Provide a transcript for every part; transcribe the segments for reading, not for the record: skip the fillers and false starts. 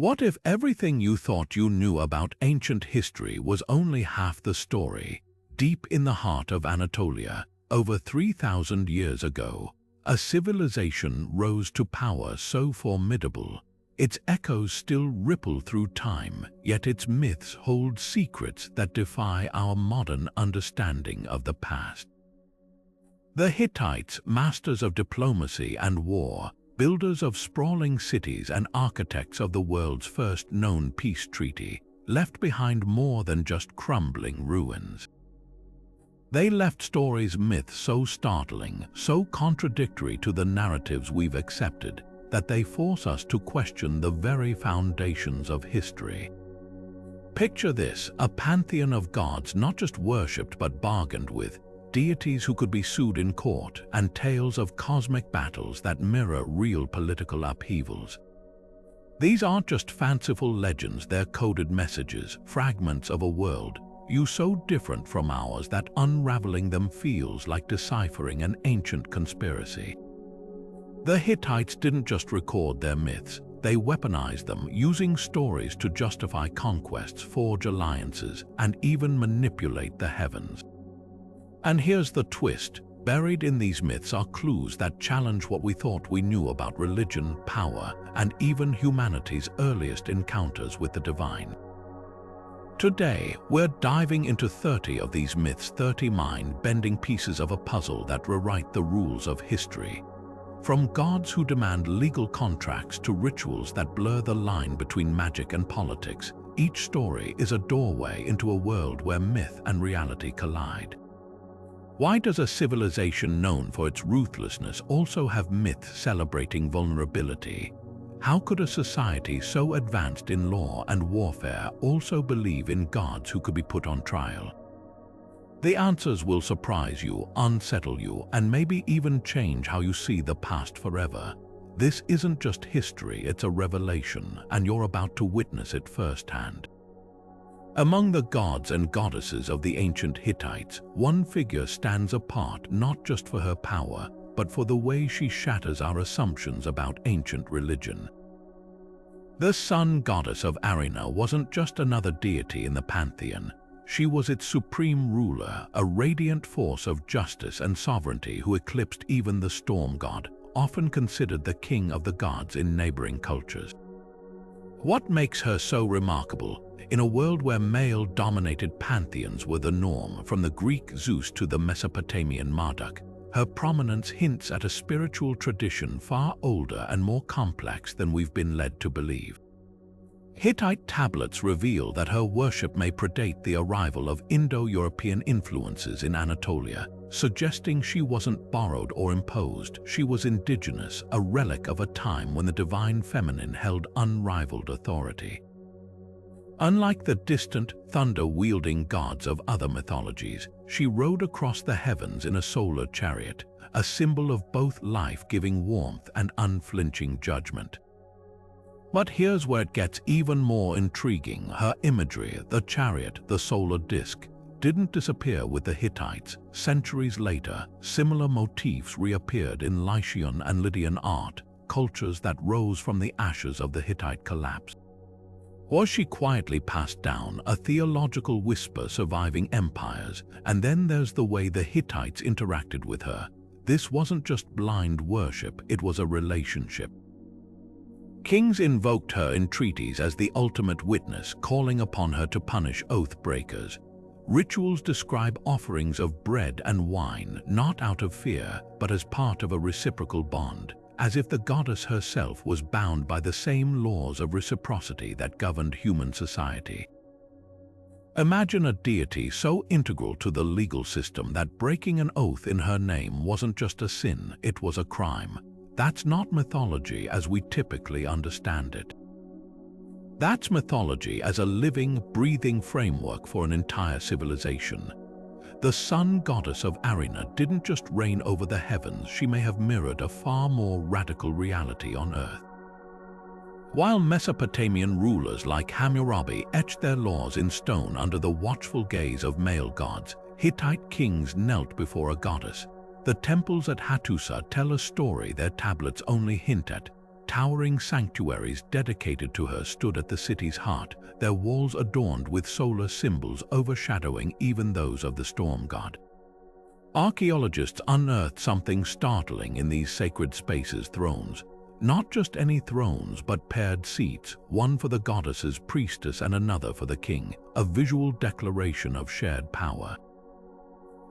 What if everything you thought you knew about ancient history was only half the story? Deep in the heart of Anatolia, over 3,000 years ago, a civilization rose to power so formidable. Its echoes still ripple through time, yet its myths hold secrets that defy our modern understanding of the past. The Hittites, masters of diplomacy and war, builders of sprawling cities and architects of the world's first known peace treaty, left behind more than just crumbling ruins. They left stories, myths so startling, so contradictory to the narratives we've accepted, that they force us to question the very foundations of history. Picture this, a pantheon of gods not just worshipped but bargained with, deities who could be sued in court, and tales of cosmic battles that mirror real political upheavals. These aren't just fanciful legends, they're coded messages, fragments of a world so different from ours that unraveling them feels like deciphering an ancient conspiracy. The Hittites didn't just record their myths, they weaponized them, using stories to justify conquests, forge alliances, and even manipulate the heavens. And here's the twist. Buried in these myths are clues that challenge what we thought we knew about religion, power, and even humanity's earliest encounters with the divine. Today, we're diving into 30 of these myths, 30 mind-bending pieces of a puzzle that rewrite the rules of history. From gods who demand legal contracts to rituals that blur the line between magic and politics, each story is a doorway into a world where myth and reality collide. Why does a civilization known for its ruthlessness also have myths celebrating vulnerability? How could a society so advanced in law and warfare also believe in gods who could be put on trial? The answers will surprise you, unsettle you, and maybe even change how you see the past forever. This isn't just history, it's a revelation, and you're about to witness it firsthand. Among the gods and goddesses of the ancient Hittites, one figure stands apart not just for her power, but for the way she shatters our assumptions about ancient religion. The Sun Goddess of Arinna wasn't just another deity in the pantheon. She was its supreme ruler, a radiant force of justice and sovereignty who eclipsed even the storm god, often considered the king of the gods in neighboring cultures. What makes her so remarkable? In a world where male-dominated pantheons were the norm, from the Greek Zeus to the Mesopotamian Marduk, her prominence hints at a spiritual tradition far older and more complex than we've been led to believe. Hittite tablets reveal that her worship may predate the arrival of Indo-European influences in Anatolia, suggesting she wasn't borrowed or imposed, she was indigenous, a relic of a time when the divine feminine held unrivaled authority. Unlike the distant, thunder-wielding gods of other mythologies, she rode across the heavens in a solar chariot, a symbol of both life-giving warmth and unflinching judgment. But here's where it gets even more intriguing. Her imagery, the chariot, the solar disk, didn't disappear with the Hittites. Centuries later, similar motifs reappeared in Lycian and Lydian art, cultures that rose from the ashes of the Hittite collapse. Was she quietly passed down, a theological whisper surviving empires? And then there's the way the Hittites interacted with her. This wasn't just blind worship, it was a relationship. Kings invoked her in treaties as the ultimate witness, calling upon her to punish oath breakers. Rituals describe offerings of bread and wine, not out of fear, but as part of a reciprocal bond, as if the goddess herself was bound by the same laws of reciprocity that governed human society. Imagine a deity so integral to the legal system that breaking an oath in her name wasn't just a sin, it was a crime. That's not mythology as we typically understand it. That's mythology as a living, breathing framework for an entire civilization. The Sun Goddess of Arinna didn't just reign over the heavens, she may have mirrored a far more radical reality on earth. While Mesopotamian rulers like Hammurabi etched their laws in stone under the watchful gaze of male gods, Hittite kings knelt before a goddess. The temples at Hattusa tell a story their tablets only hint at, Towering sanctuaries dedicated to her stood at the city's heart, their walls adorned with solar symbols overshadowing even those of the storm god. Archaeologists unearthed something startling in these sacred spaces' thrones. Not just any thrones, but paired seats, one for the goddess's priestess and another for the king, a visual declaration of shared power.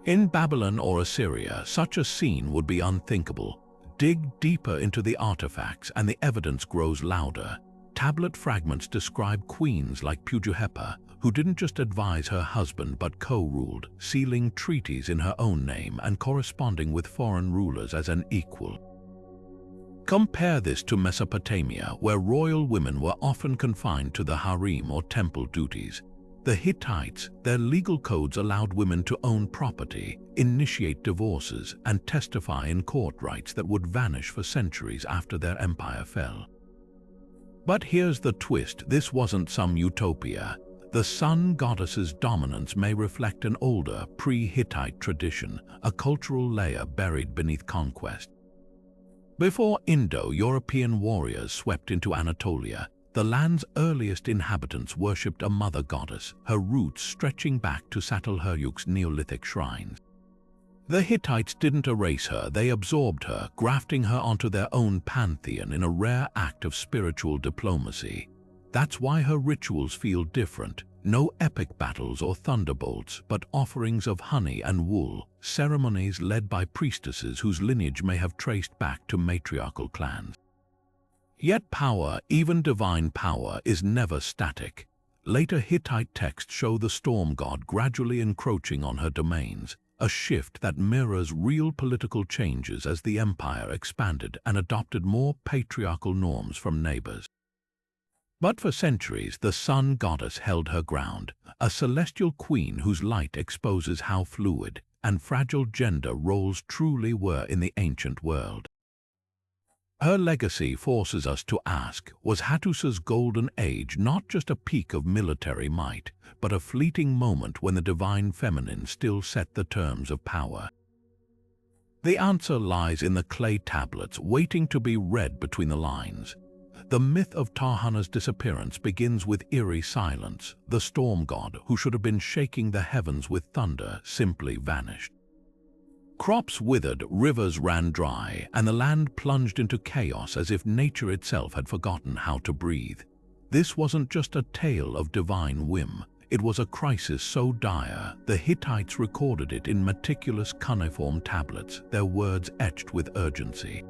In Babylon or Assyria, such a scene would be unthinkable. Dig deeper into the artifacts and the evidence grows louder. Tablet fragments describe queens like Pujuhepa, who didn't just advise her husband but co-ruled, sealing treaties in her own name and corresponding with foreign rulers as an equal. Compare this to Mesopotamia, where royal women were often confined to the harem or temple duties. The Hittites, their legal codes allowed women to own property, initiate divorces, and testify in court rites that would vanish for centuries after their empire fell. But here's the twist: this wasn't some utopia. The Sun Goddess's dominance may reflect an older, pre-Hittite tradition, a cultural layer buried beneath conquest. Before Indo-European warriors swept into Anatolia, the land's earliest inhabitants worshipped a mother goddess, her roots stretching back to Çatalhöyük's Neolithic shrines. The Hittites didn't erase her, they absorbed her, grafting her onto their own pantheon in a rare act of spiritual diplomacy. That's why her rituals feel different. No epic battles or thunderbolts, but offerings of honey and wool, ceremonies led by priestesses whose lineage may have traced back to matriarchal clans. Yet power, even divine power, is never static. Later Hittite texts show the storm god gradually encroaching on her domains, a shift that mirrors real political changes as the empire expanded and adopted more patriarchal norms from neighbors. But for centuries, the sun goddess held her ground, a celestial queen whose light exposes how fluid and fragile gender roles truly were in the ancient world. Her legacy forces us to ask, was Hattus's golden age not just a peak of military might, but a fleeting moment when the divine feminine still set the terms of power? The answer lies in the clay tablets waiting to be read between the lines. The myth of Tarhana's disappearance begins with eerie silence. The storm god, who should have been shaking the heavens with thunder, simply vanished. Crops withered, rivers ran dry, and the land plunged into chaos as if nature itself had forgotten how to breathe. This wasn't just a tale of divine whim. It was a crisis so dire, the Hittites recorded it in meticulous cuneiform tablets, their words etched with urgency.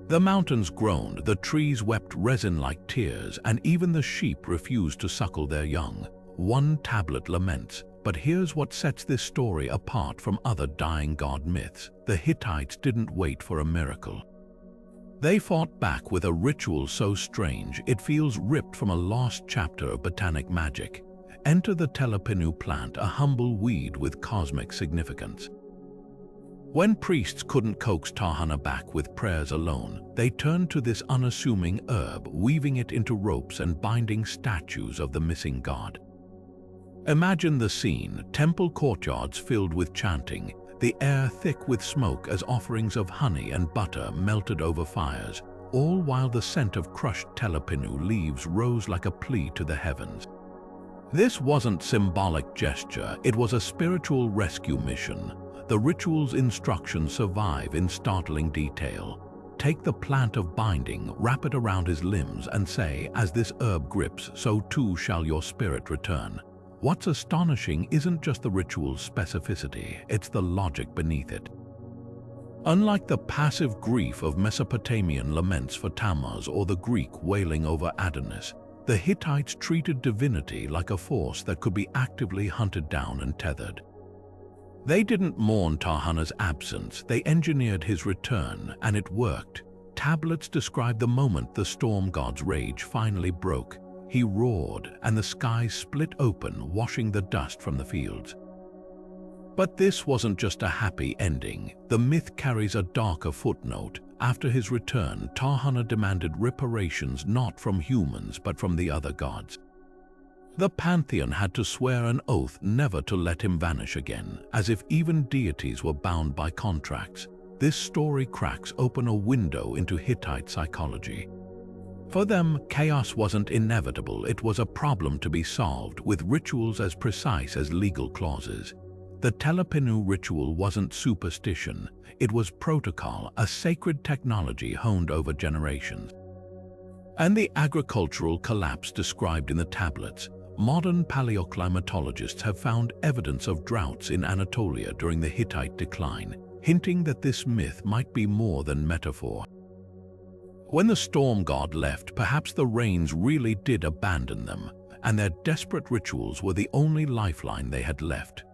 The mountains groaned, the trees wept resin-like tears, and even the sheep refused to suckle their young. One tablet laments, but here's what sets this story apart from other dying god myths. The Hittites didn't wait for a miracle. They fought back with a ritual so strange it feels ripped from a lost chapter of botanic magic. Enter the telepinu plant, a humble weed with cosmic significance. When priests couldn't coax Tarhana back with prayers alone, they turned to this unassuming herb, weaving it into ropes and binding statues of the missing god. Imagine the scene: temple courtyards filled with chanting, the air thick with smoke as offerings of honey and butter melted over fires, all while the scent of crushed telepinu leaves rose like a plea to the heavens. This wasn't symbolic gesture, it was a spiritual rescue mission. The ritual's instructions survive in startling detail. Take the plant of binding, wrap it around his limbs, and say, as this herb grips, so too shall your spirit return. What's astonishing isn't just the ritual's specificity, it's the logic beneath it. Unlike the passive grief of Mesopotamian laments for Tammuz or the Greek wailing over Adonis, the Hittites treated divinity like a force that could be actively hunted down and tethered. They didn't mourn Tarhana's absence, they engineered his return, and it worked. Tablets describe the moment the storm god's rage finally broke. He roared, and the skies split open, washing the dust from the fields. But this wasn't just a happy ending. The myth carries a darker footnote. After his return, Tarhana demanded reparations not from humans but from the other gods. The pantheon had to swear an oath never to let him vanish again, as if even deities were bound by contracts. this story cracks open a window into Hittite psychology. For them, chaos wasn't inevitable, it was a problem to be solved, with rituals as precise as legal clauses. The Telepinu ritual wasn't superstition, it was protocol, a sacred technology honed over generations. And the agricultural collapse described in the tablets. Modern paleoclimatologists have found evidence of droughts in Anatolia during the Hittite decline, hinting that this myth might be more than metaphor. When the storm god left, perhaps the rains really did abandon them, and their desperate rituals were the only lifeline they had left.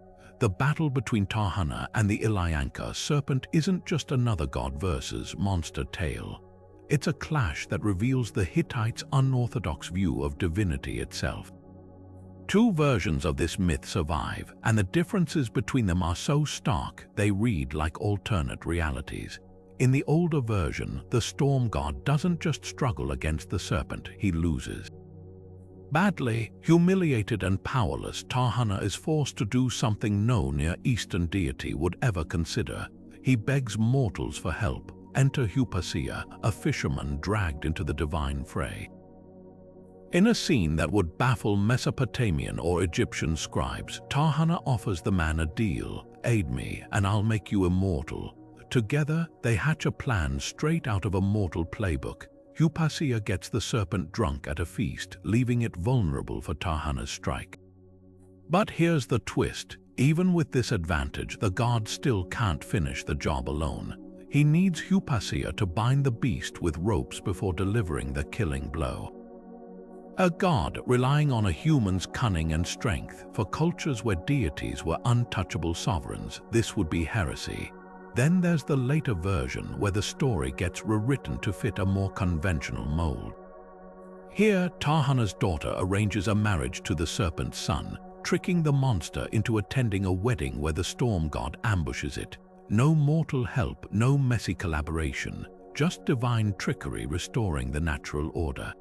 The battle between Tahana and the Illuyanka serpent isn't just another god versus monster tale. It's a clash that reveals the Hittites' unorthodox view of divinity itself. Two versions of this myth survive, and the differences between them are so stark they read like alternate realities. In the older version, the storm god doesn't just struggle against the serpent, he loses. Badly, humiliated and powerless, Tahana is forced to do something no Near Eastern deity would ever consider. He begs mortals for help. Enter Hypatia, a fisherman dragged into the divine fray. In a scene that would baffle Mesopotamian or Egyptian scribes, Tahana offers the man a deal: aid me and I'll make you immortal. Together, they hatch a plan straight out of a mortal playbook. Hypatia gets the serpent drunk at a feast, leaving it vulnerable for Tahana's strike. But here's the twist: even with this advantage, the god still can't finish the job alone. He needs Hypatia to bind the beast with ropes before delivering the killing blow. A god relying on a human's cunning and strength. For cultures where deities were untouchable sovereigns, this would be heresy. Then there's the later version where the story gets rewritten to fit a more conventional mold. Here, Tahana's daughter arranges a marriage to the serpent's son, tricking the monster into attending a wedding where the storm god ambushes it. No mortal help, no messy collaboration, just divine trickery restoring the natural order.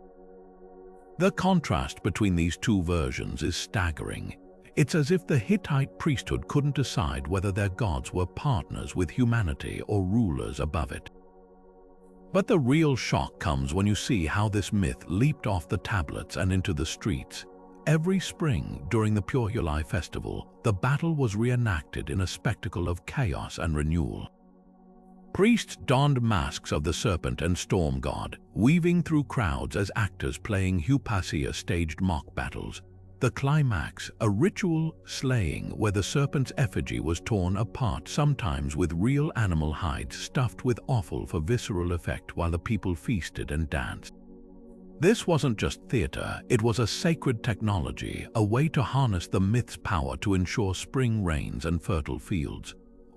The contrast between these two versions is staggering. It's as if the Hittite priesthood couldn't decide whether their gods were partners with humanity or rulers above it. But the real shock comes when you see how this myth leaped off the tablets and into the streets. Every spring, during the Purulai festival, the battle was reenacted in a spectacle of chaos and renewal. Priests donned masks of the serpent and storm god, weaving through crowds as actors playing Hypatia staged mock battles. The climax, a ritual slaying where the serpent's effigy was torn apart, sometimes with real animal hides stuffed with offal for visceral effect while the people feasted and danced. This wasn't just theater, it was a sacred technology, a way to harness the myth's power to ensure spring rains and fertile fields.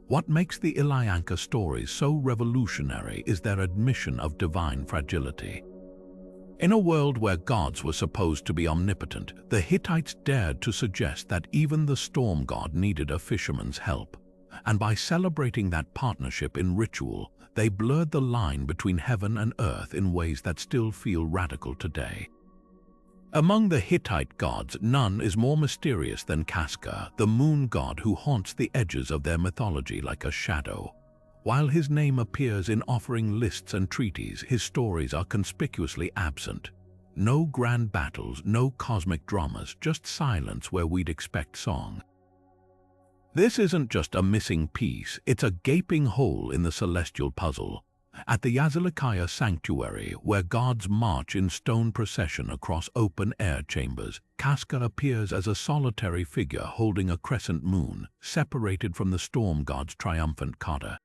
What makes the Illuyanka stories so revolutionary is their admission of divine fragility. In a world where gods were supposed to be omnipotent, the Hittites dared to suggest that even the storm god needed a fisherman's help. And by celebrating that partnership in ritual, they blurred the line between heaven and earth in ways that still feel radical today. Among the Hittite gods, none is more mysterious than Casca, the moon god who haunts the edges of their mythology like a shadow. While his name appears in offering lists and treaties, his stories are conspicuously absent. No grand battles, no cosmic dramas, just silence where we'd expect song. This isn't just a missing piece, it's a gaping hole in the celestial puzzle. At the Yazilikaya sanctuary, where gods march in stone procession across open-air chambers, Casca appears as a solitary figure holding a crescent moon, separated from the storm god's triumphant cotta.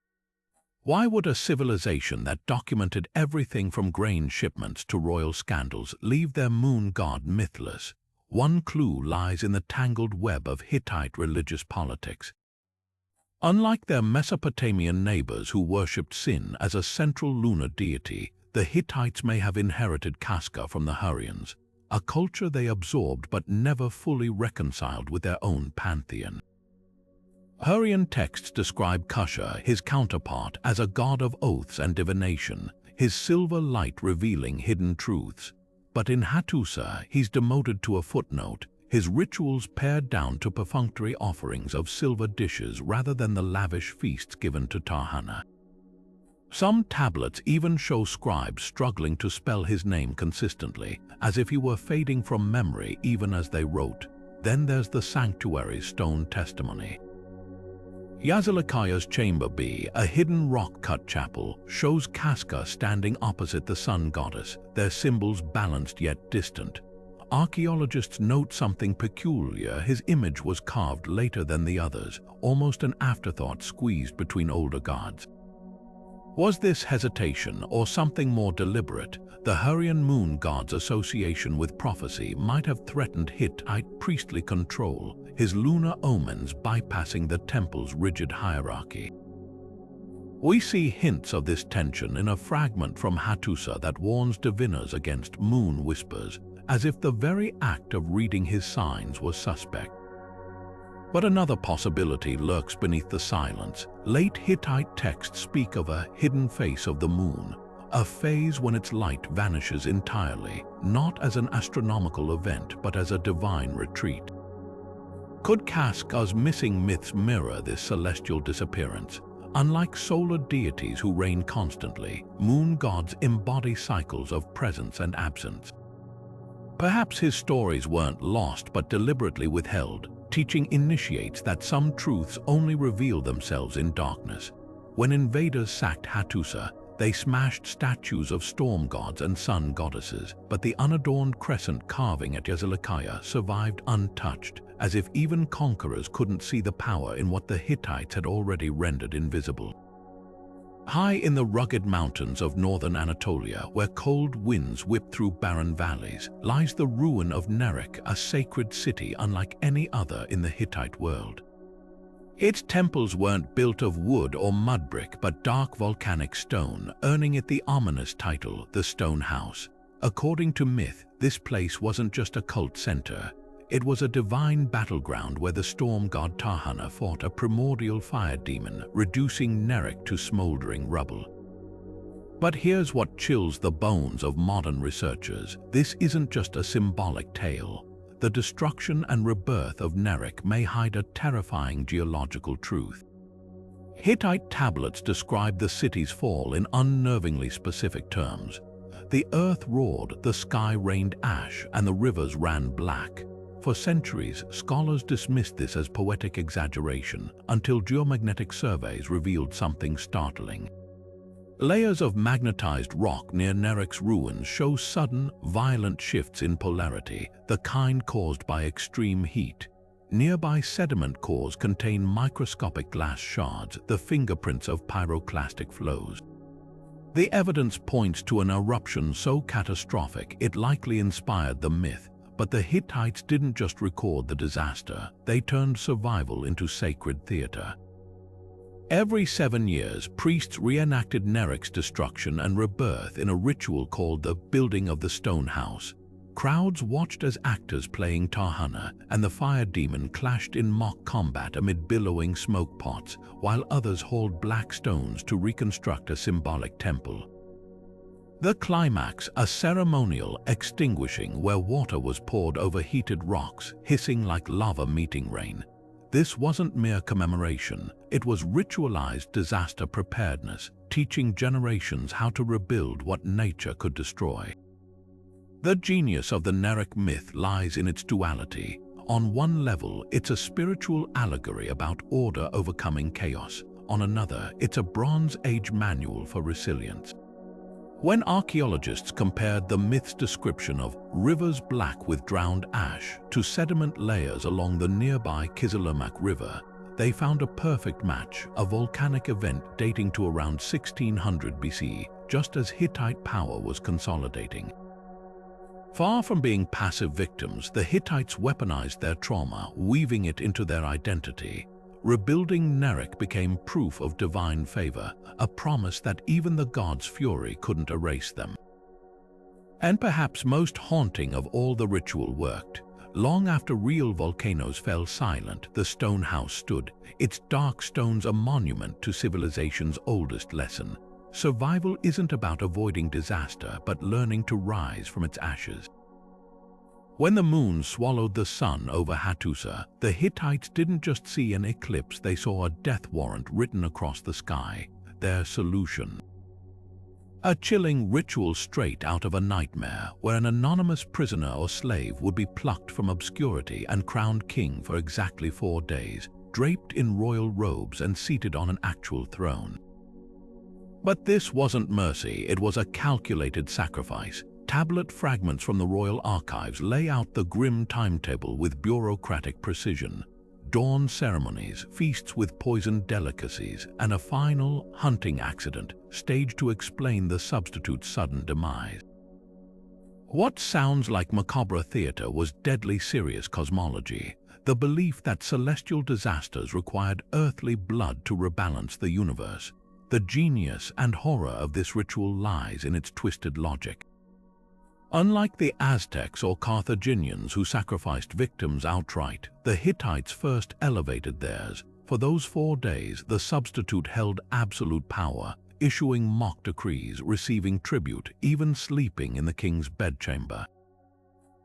Why would a civilization that documented everything from grain shipments to royal scandals leave their moon god mythless? One clue lies in the tangled web of Hittite religious politics. Unlike their Mesopotamian neighbors who worshipped Sin as a central lunar deity, the Hittites may have inherited Casca from the Hurrians, a culture they absorbed but never fully reconciled with their own pantheon. Hurrian texts describe Kusha, his counterpart, as a god of oaths and divination, his silver light revealing hidden truths. But in Hattusa, he's demoted to a footnote, his rituals pared down to perfunctory offerings of silver dishes rather than the lavish feasts given to Tahana. Some tablets even show scribes struggling to spell his name consistently, as if he were fading from memory even as they wrote. Then there's the sanctuary's stone testimony. Yazilikai's Chamber B, a hidden rock-cut chapel, shows Casca standing opposite the Sun Goddess, their symbols balanced yet distant. Archaeologists note something peculiar. His image was carved later than the others, almost an afterthought squeezed between older gods. Was this hesitation or something more deliberate? The Hurrian moon god's association with prophecy might have threatened Hittite priestly control, his lunar omens bypassing the temple's rigid hierarchy. We see hints of this tension in a fragment from Hattusa that warns diviners against moon whispers, as if the very act of reading his signs was suspect. But another possibility lurks beneath the silence. Late Hittite texts speak of a hidden face of the moon, a phase when its light vanishes entirely, not as an astronomical event but as a divine retreat. Could Casca's missing myths mirror this celestial disappearance? Unlike solar deities who reign constantly, moon gods embody cycles of presence and absence. Perhaps his stories weren't lost but deliberately withheld, teaching initiates that some truths only reveal themselves in darkness. When invaders sacked Hattusa, they smashed statues of storm gods and sun goddesses, but the unadorned crescent carving at Yazilikaya survived untouched, as if even conquerors couldn't see the power in what the Hittites had already rendered invisible. High in the rugged mountains of northern Anatolia, where cold winds whip through barren valleys, lies the ruin of Nerik, a sacred city unlike any other in the Hittite world. Its temples weren't built of wood or mud brick but dark volcanic stone, earning it the ominous title, the Stone House. According to myth, this place wasn't just a cult center. It was a divine battleground where the storm god Tahana fought a primordial fire demon, reducing Nerik to smoldering rubble. But here's what chills the bones of modern researchers. This isn't just a symbolic tale. The destruction and rebirth of Nerik may hide a terrifying geological truth. Hittite tablets describe the city's fall in unnervingly specific terms. The earth roared, the sky rained ash, and the rivers ran black. For centuries, scholars dismissed this as poetic exaggeration until geomagnetic surveys revealed something startling. Layers of magnetized rock near Nerik's ruins show sudden, violent shifts in polarity, the kind caused by extreme heat. Nearby sediment cores contain microscopic glass shards, the fingerprints of pyroclastic flows. The evidence points to an eruption so catastrophic it likely inspired the myth. But the Hittites didn't just record the disaster, they turned survival into sacred theater. Every 7 years, priests reenacted Nerik's destruction and rebirth in a ritual called the Building of the Stone House. Crowds watched as actors playing Tahana and the fire demon clashed in mock combat amid billowing smoke pots, while others hauled black stones to reconstruct a symbolic temple. The climax, a ceremonial extinguishing where water was poured over heated rocks, hissing like lava meeting rain. This wasn't mere commemoration, it was ritualized disaster preparedness, teaching generations how to rebuild what nature could destroy. The genius of the Nerik myth lies in its duality. On one level, it's a spiritual allegory about order overcoming chaos. On another, it's a Bronze Age manual for resilience. When archaeologists compared the myth's description of rivers black with drowned ash to sediment layers along the nearby Kizilirmak River, they found a perfect match, a volcanic event dating to around 1600 BC, just as Hittite power was consolidating. Far from being passive victims, the Hittites weaponized their trauma, weaving it into their identity. Rebuilding Nerik became proof of divine favor, a promise that even the gods' fury couldn't erase them. And perhaps most haunting of all, the ritual worked. Long after real volcanoes fell silent, the stone house stood, its dark stones a monument to civilization's oldest lesson. Survival isn't about avoiding disaster, but learning to rise from its ashes. When the moon swallowed the sun over Hattusa, the Hittites didn't just see an eclipse, they saw a death warrant written across the sky, their solution. A chilling ritual straight out of a nightmare where an anonymous prisoner or slave would be plucked from obscurity and crowned king for exactly 4 days, draped in royal robes and seated on an actual throne. But this wasn't mercy, it was a calculated sacrifice. Tablet fragments from the royal archives lay out the grim timetable with bureaucratic precision. Dawn ceremonies, feasts with poisoned delicacies, and a final hunting accident staged to explain the substitute's sudden demise. What sounds like macabre theater was deadly serious cosmology, the belief that celestial disasters required earthly blood to rebalance the universe. The genius and horror of this ritual lies in its twisted logic. Unlike the Aztecs or Carthaginians who sacrificed victims outright, the Hittites first elevated theirs. For those 4 days, the substitute held absolute power, issuing mock decrees, receiving tribute, even sleeping in the king's bedchamber.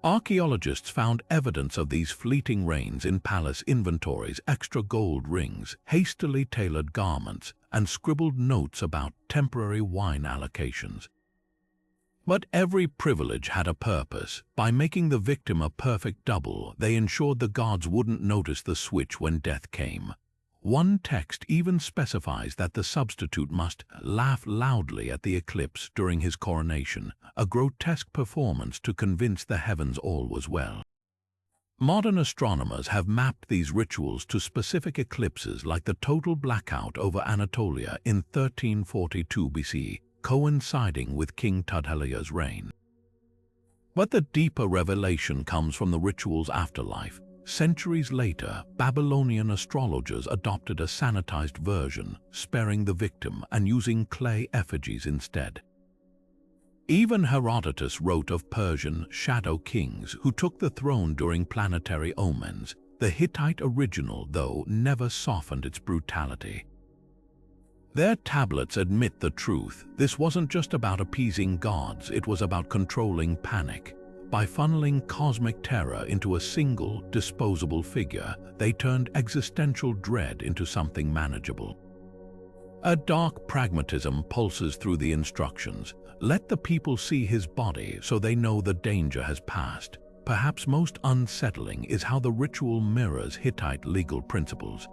Archaeologists found evidence of these fleeting reigns in palace inventories, extra gold rings, hastily tailored garments, and scribbled notes about temporary wine allocations. But every privilege had a purpose. By making the victim a perfect double, they ensured the gods wouldn't notice the switch when death came. One text even specifies that the substitute must laugh loudly at the eclipse during his coronation, a grotesque performance to convince the heavens all was well. Modern astronomers have mapped these rituals to specific eclipses, like the total blackout over Anatolia in 1342 BC, coinciding with King Tudhaliya's reign. But the deeper revelation comes from the ritual's afterlife. Centuries later, Babylonian astrologers adopted a sanitized version, sparing the victim and using clay effigies instead. Even Herodotus wrote of Persian shadow kings who took the throne during planetary omens. The Hittite original, though, never softened its brutality. Their tablets admit the truth. This wasn't just about appeasing gods, it was about controlling panic. By funneling cosmic terror into a single, disposable figure, they turned existential dread into something manageable. A dark pragmatism pulses through the instructions. Let the people see his body so they know the danger has passed. Perhaps most unsettling is how the ritual mirrors Hittite legal principles.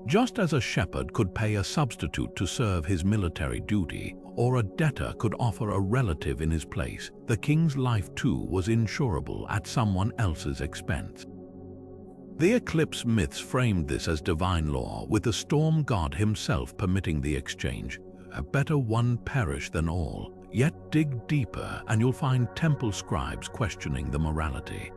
Just as a shepherd could pay a substitute to serve his military duty, or a debtor could offer a relative in his place, the king's life too was insurable at someone else's expense. The eclipse myths framed this as divine law, with the storm god himself permitting the exchange. Better one perish than all. Yet dig deeper and you'll find temple scribes questioning the morality.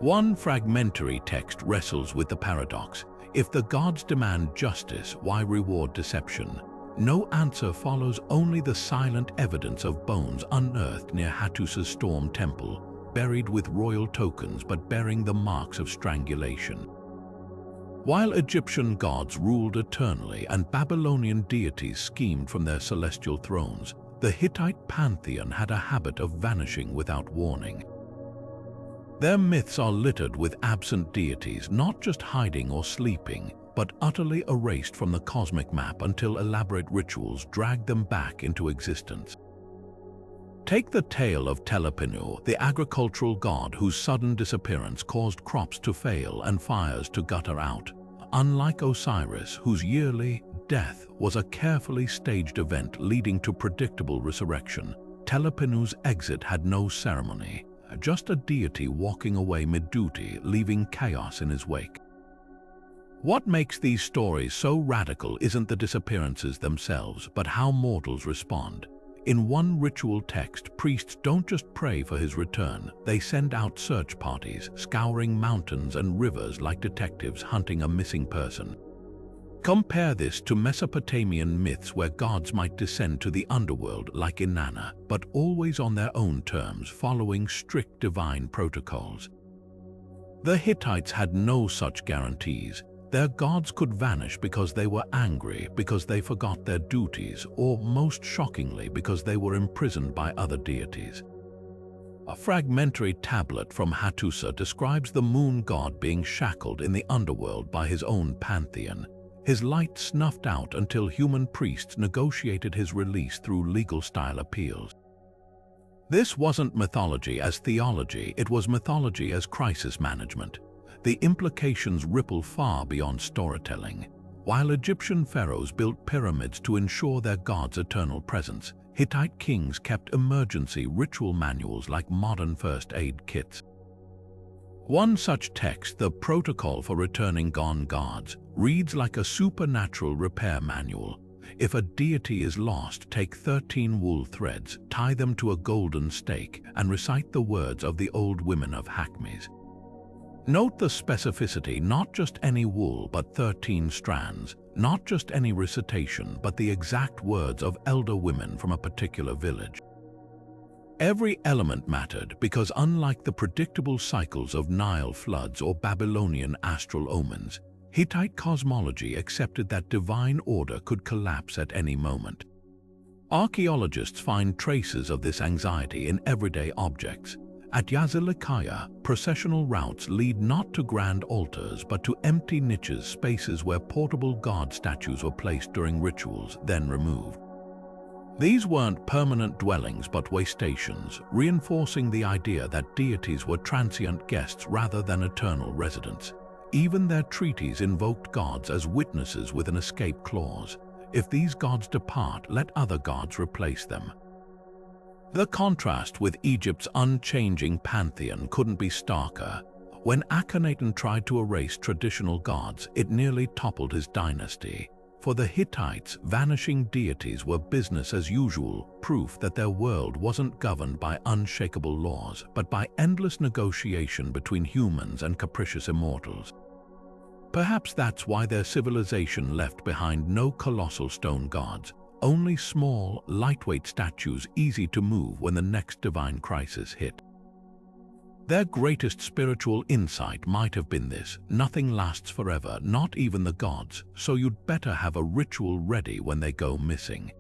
One fragmentary text wrestles with the paradox. If the gods demand justice, why reward deception? No answer follows, only the silent evidence of bones unearthed near Hattus's storm temple, buried with royal tokens but bearing the marks of strangulation. While Egyptian gods ruled eternally and Babylonian deities schemed from their celestial thrones, the Hittite pantheon had a habit of vanishing without warning. Their myths are littered with absent deities, not just hiding or sleeping, but utterly erased from the cosmic map until elaborate rituals drag them back into existence. Take the tale of Telepinu, the agricultural god whose sudden disappearance caused crops to fail and fires to gutter out. Unlike Osiris, whose yearly death was a carefully staged event leading to predictable resurrection, Telepinu's exit had no ceremony, just a deity walking away mid-duty, leaving chaos in his wake. What makes these stories so radical isn't the disappearances themselves, but how mortals respond. In one ritual text, priests don't just pray for his return, they send out search parties, scouring mountains and rivers like detectives hunting a missing person. Compare this to Mesopotamian myths where gods might descend to the underworld like Inanna, but always on their own terms, following strict divine protocols. The Hittites had no such guarantees. Their gods could vanish because they were angry, because they forgot their duties, or most shockingly, because they were imprisoned by other deities. A fragmentary tablet from Hattusa describes the moon god being shackled in the underworld by his own pantheon. his light snuffed out until human priests negotiated his release through legal-style appeals. This wasn't mythology as theology, it was mythology as crisis management. The implications ripple far beyond storytelling. While Egyptian pharaohs built pyramids to ensure their gods' eternal presence, Hittite kings kept emergency ritual manuals like modern first aid kits. One such text, the Protocol for Returning Gone Gods, reads like a supernatural repair manual. If a deity is lost, take 13 wool threads, tie them to a golden stake, and recite the words of the old women of Hackmes. Note the specificity, not just any wool, but 13 strands, not just any recitation, but the exact words of elder women from a particular village. Every element mattered because, unlike the predictable cycles of Nile floods or Babylonian astral omens, Hittite cosmology accepted that divine order could collapse at any moment. Archaeologists find traces of this anxiety in everyday objects. At Yazilikaya, processional routes lead not to grand altars but to empty niches, spaces where portable god statues were placed during rituals, then removed. These weren't permanent dwellings but way stations, reinforcing the idea that deities were transient guests rather than eternal residents. Even their treaties invoked gods as witnesses with an escape clause. If these gods depart, let other gods replace them. The contrast with Egypt's unchanging pantheon couldn't be starker. When Akhenaten tried to erase traditional gods, it nearly toppled his dynasty. For the Hittites, vanishing deities were business as usual, proof that their world wasn't governed by unshakable laws, but by endless negotiation between humans and capricious immortals. Perhaps that's why their civilization left behind no colossal stone gods, only small, lightweight statues easy to move when the next divine crisis hit. Their greatest spiritual insight might have been this: nothing lasts forever, not even the gods, so you'd better have a ritual ready when they go missing.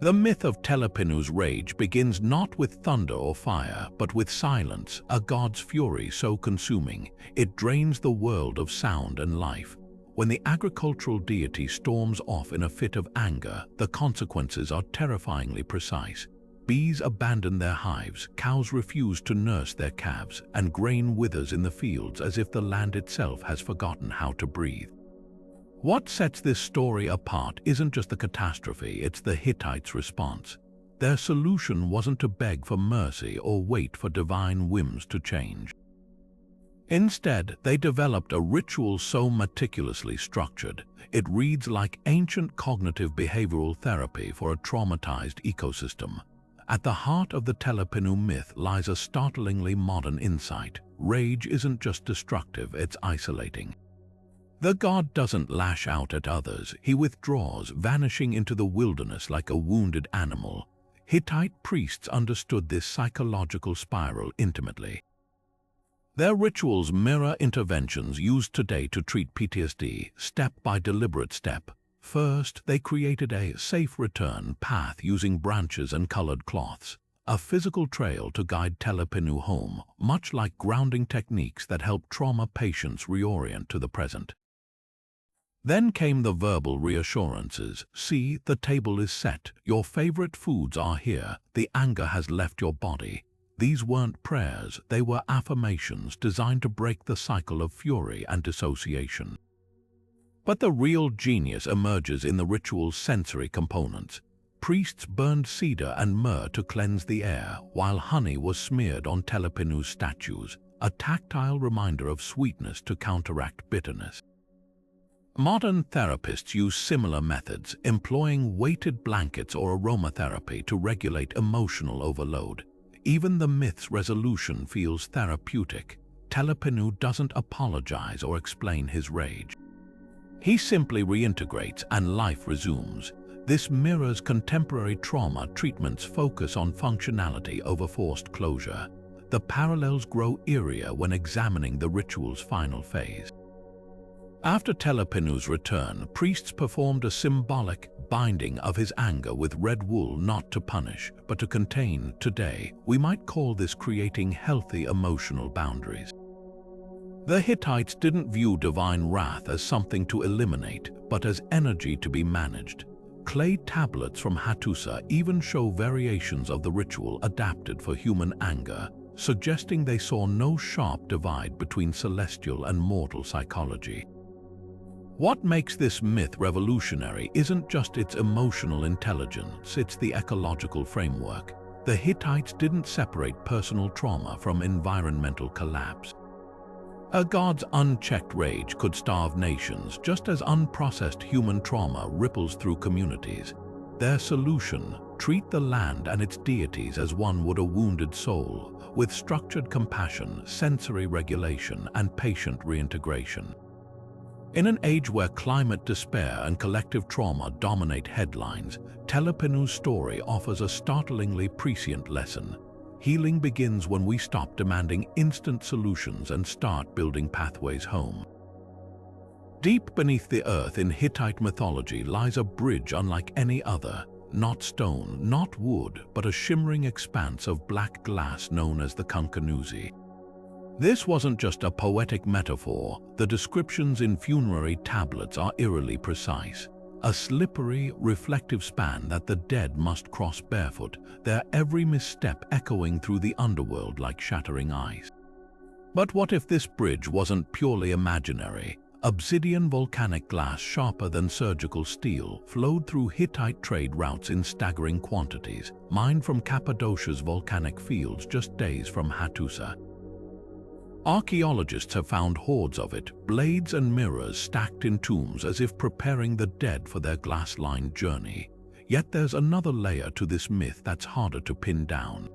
The myth of Telepinu's rage begins not with thunder or fire, but with silence, a god's fury so consuming, it drains the world of sound and life. When the agricultural deity storms off in a fit of anger, the consequences are terrifyingly precise. Bees abandon their hives, cows refuse to nurse their calves, and grain withers in the fields as if the land itself has forgotten how to breathe. What sets this story apart isn't just the catastrophe, it's the Hittites' response. Their solution wasn't to beg for mercy or wait for divine whims to change. Instead, they developed a ritual so meticulously structured, it reads like ancient cognitive behavioral therapy for a traumatized ecosystem. At the heart of the Telepinu myth lies a startlingly modern insight. Rage isn't just destructive, it's isolating. The god doesn't lash out at others, he withdraws, vanishing into the wilderness like a wounded animal. Hittite priests understood this psychological spiral intimately. Their rituals mirror interventions used today to treat PTSD, step by deliberate step. First, they created a safe return path using branches and colored cloths, a physical trail to guide Telepinu home, much like grounding techniques that help trauma patients reorient to the present. Then came the verbal reassurances. See, the table is set, your favorite foods are here, the anger has left your body. These weren't prayers, they were affirmations designed to break the cycle of fury and dissociation. But the real genius emerges in the ritual's sensory components. Priests burned cedar and myrrh to cleanse the air, while honey was smeared on Telepinu's statues, a tactile reminder of sweetness to counteract bitterness. Modern therapists use similar methods, employing weighted blankets or aromatherapy to regulate emotional overload. Even the myth's resolution feels therapeutic. Telepinu doesn't apologize or explain his rage. He simply reintegrates and life resumes. This mirrors contemporary trauma treatments focus on functionality over forced closure. The parallels grow eerier when examining the ritual's final phase. After Telepinu's return, priests performed a symbolic binding of his anger with red wool, not to punish, but to contain. Today, we might call this creating healthy emotional boundaries. The Hittites didn't view divine wrath as something to eliminate, but as energy to be managed. Clay tablets from Hattusa even show variations of the ritual adapted for human anger, suggesting they saw no sharp divide between celestial and mortal psychology. What makes this myth revolutionary isn't just its emotional intelligence, it's the ecological framework. The Hittites didn't separate personal trauma from environmental collapse. A god's unchecked rage could starve nations, just as unprocessed human trauma ripples through communities. Their solution: treat the land and its deities as one would a wounded soul, with structured compassion, sensory regulation, and patient reintegration. In an age where climate despair and collective trauma dominate headlines, Telepinu's story offers a startlingly prescient lesson. Healing begins when we stop demanding instant solutions and start building pathways home. Deep beneath the earth in Hittite mythology lies a bridge unlike any other, not stone, not wood, but a shimmering expanse of black glass known as the Kunkanuzi. This wasn't just a poetic metaphor. The descriptions in funerary tablets are eerily precise. A slippery, reflective span that the dead must cross barefoot, their every misstep echoing through the underworld like shattering ice. But what if this bridge wasn't purely imaginary? Obsidian volcanic glass sharper than surgical steel flowed through Hittite trade routes in staggering quantities, mined from Cappadocia's volcanic fields just days from Hattusa. Archaeologists have found hoards of it, blades and mirrors stacked in tombs as if preparing the dead for their glass-lined journey. Yet there's another layer to this myth that's harder to pin down.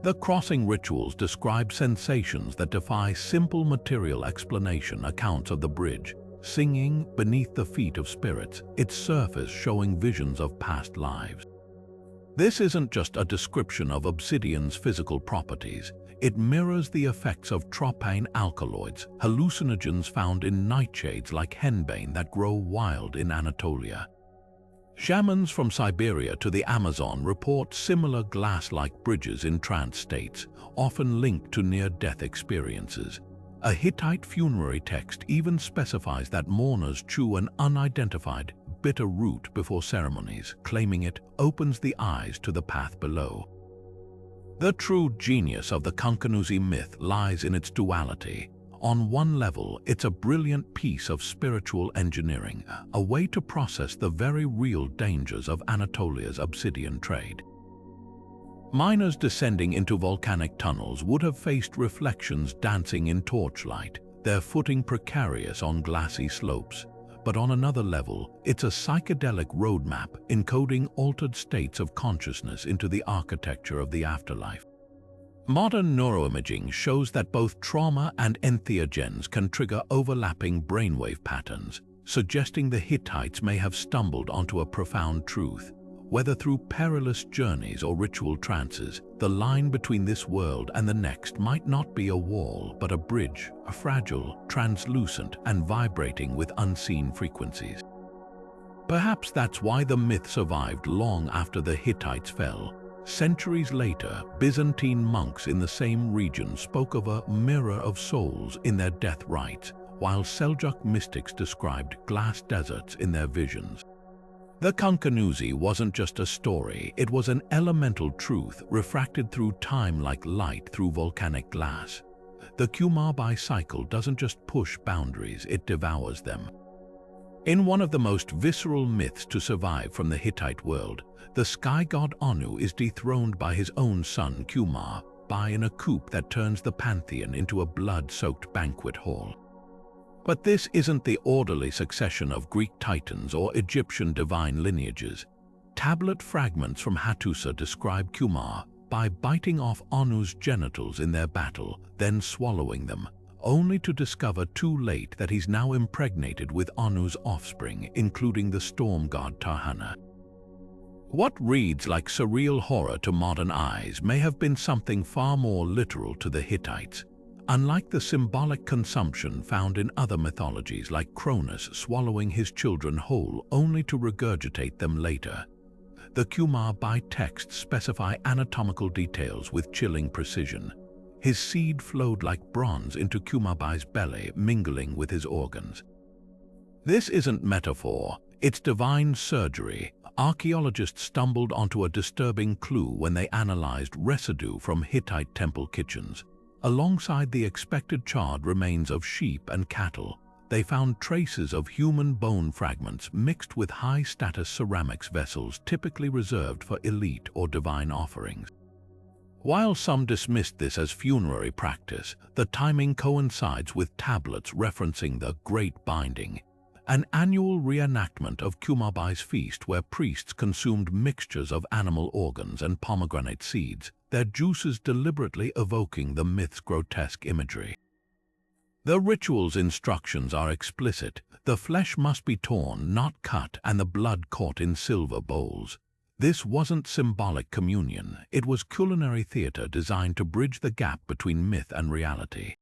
The crossing rituals describe sensations that defy simple material explanation. Accounts of the bridge, singing beneath the feet of spirits, its surface showing visions of past lives. This isn't just a description of obsidian's physical properties. It mirrors the effects of tropane alkaloids, hallucinogens found in nightshades like henbane that grow wild in Anatolia. Shamans from Siberia to the Amazon report similar glass-like bridges in trance states, often linked to near-death experiences. A Hittite funerary text even specifies that mourners chew an unidentified, bitter root before ceremonies, claiming it opens the eyes to the path below. The true genius of the Kunkanuzi myth lies in its duality. On one level, it's a brilliant piece of spiritual engineering, a way to process the very real dangers of Anatolia's obsidian trade. Miners descending into volcanic tunnels would have faced reflections dancing in torchlight, their footing precarious on glassy slopes. But on another level, it's a psychedelic roadmap encoding altered states of consciousness into the architecture of the afterlife. Modern neuroimaging shows that both trauma and entheogens can trigger overlapping brainwave patterns, suggesting the Hittites may have stumbled onto a profound truth. Whether through perilous journeys or ritual trances, the line between this world and the next might not be a wall, but a bridge, a fragile, translucent, and vibrating with unseen frequencies. Perhaps that's why the myth survived long after the Hittites fell. Centuries later, Byzantine monks in the same region spoke of a mirror of souls in their death rites, while Seljuk mystics described glass deserts in their visions. The Kunkanuzi wasn't just a story, it was an elemental truth refracted through time like light through volcanic glass. The Kumar cycle doesn't just push boundaries, it devours them. In one of the most visceral myths to survive from the Hittite world, the sky god Anu is dethroned by his own son Kumar in a coup that turns the pantheon into a blood-soaked banquet hall. But this isn't the orderly succession of Greek titans or Egyptian divine lineages. Tablet fragments from Hattusa describe Kumar by biting off Anu's genitals in their battle, then swallowing them, only to discover too late that he's now impregnated with Anu's offspring, including the storm god Tahana. What reads like surreal horror to modern eyes may have been something far more literal to the Hittites. Unlike the symbolic consumption found in other mythologies like Cronus swallowing his children whole only to regurgitate them later, the Kumar texts specify anatomical details with chilling precision. His seed flowed like bronze into Kumabai's belly, mingling with his organs. This isn't metaphor, it's divine surgery. Archaeologists stumbled onto a disturbing clue when they analyzed residue from Hittite temple kitchens. Alongside the expected charred remains of sheep and cattle, they found traces of human bone fragments mixed with high-status ceramics vessels typically reserved for elite or divine offerings. While some dismissed this as funerary practice, the timing coincides with tablets referencing the Great Binding, an annual reenactment of Kumabai's feast where priests consumed mixtures of animal organs and pomegranate seeds, their juices deliberately evoking the myth's grotesque imagery. The ritual's instructions are explicit. The flesh must be torn, not cut, and the blood caught in silver bowls. This wasn't symbolic communion, it was culinary theater designed to bridge the gap between myth and reality.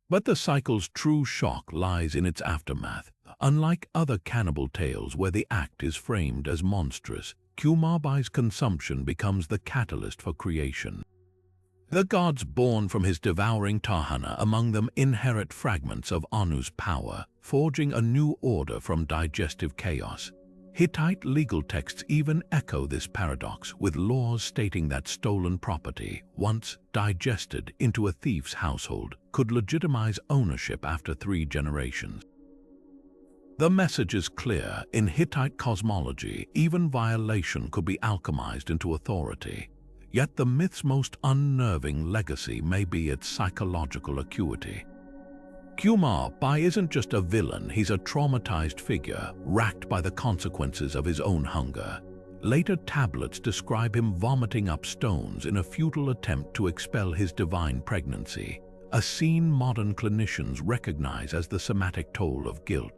But the cycle's true shock lies in its aftermath. Unlike other cannibal tales where the act is framed as monstrous, Kumabai's consumption becomes the catalyst for creation. The gods born from his devouring Tahana among them inherit fragments of Anu's power, forging a new order from digestive chaos. Hittite legal texts even echo this paradox, with laws stating that stolen property, once digested into a thief's household, could legitimize ownership after 3 generations. The message is clear. In Hittite cosmology, even violation could be alchemized into authority. Yet the myth's most unnerving legacy may be its psychological acuity. Kumarbai isn't just a villain, he's a traumatized figure, racked by the consequences of his own hunger. Later tablets describe him vomiting up stones in a futile attempt to expel his divine pregnancy, a scene modern clinicians recognize as the somatic toll of guilt.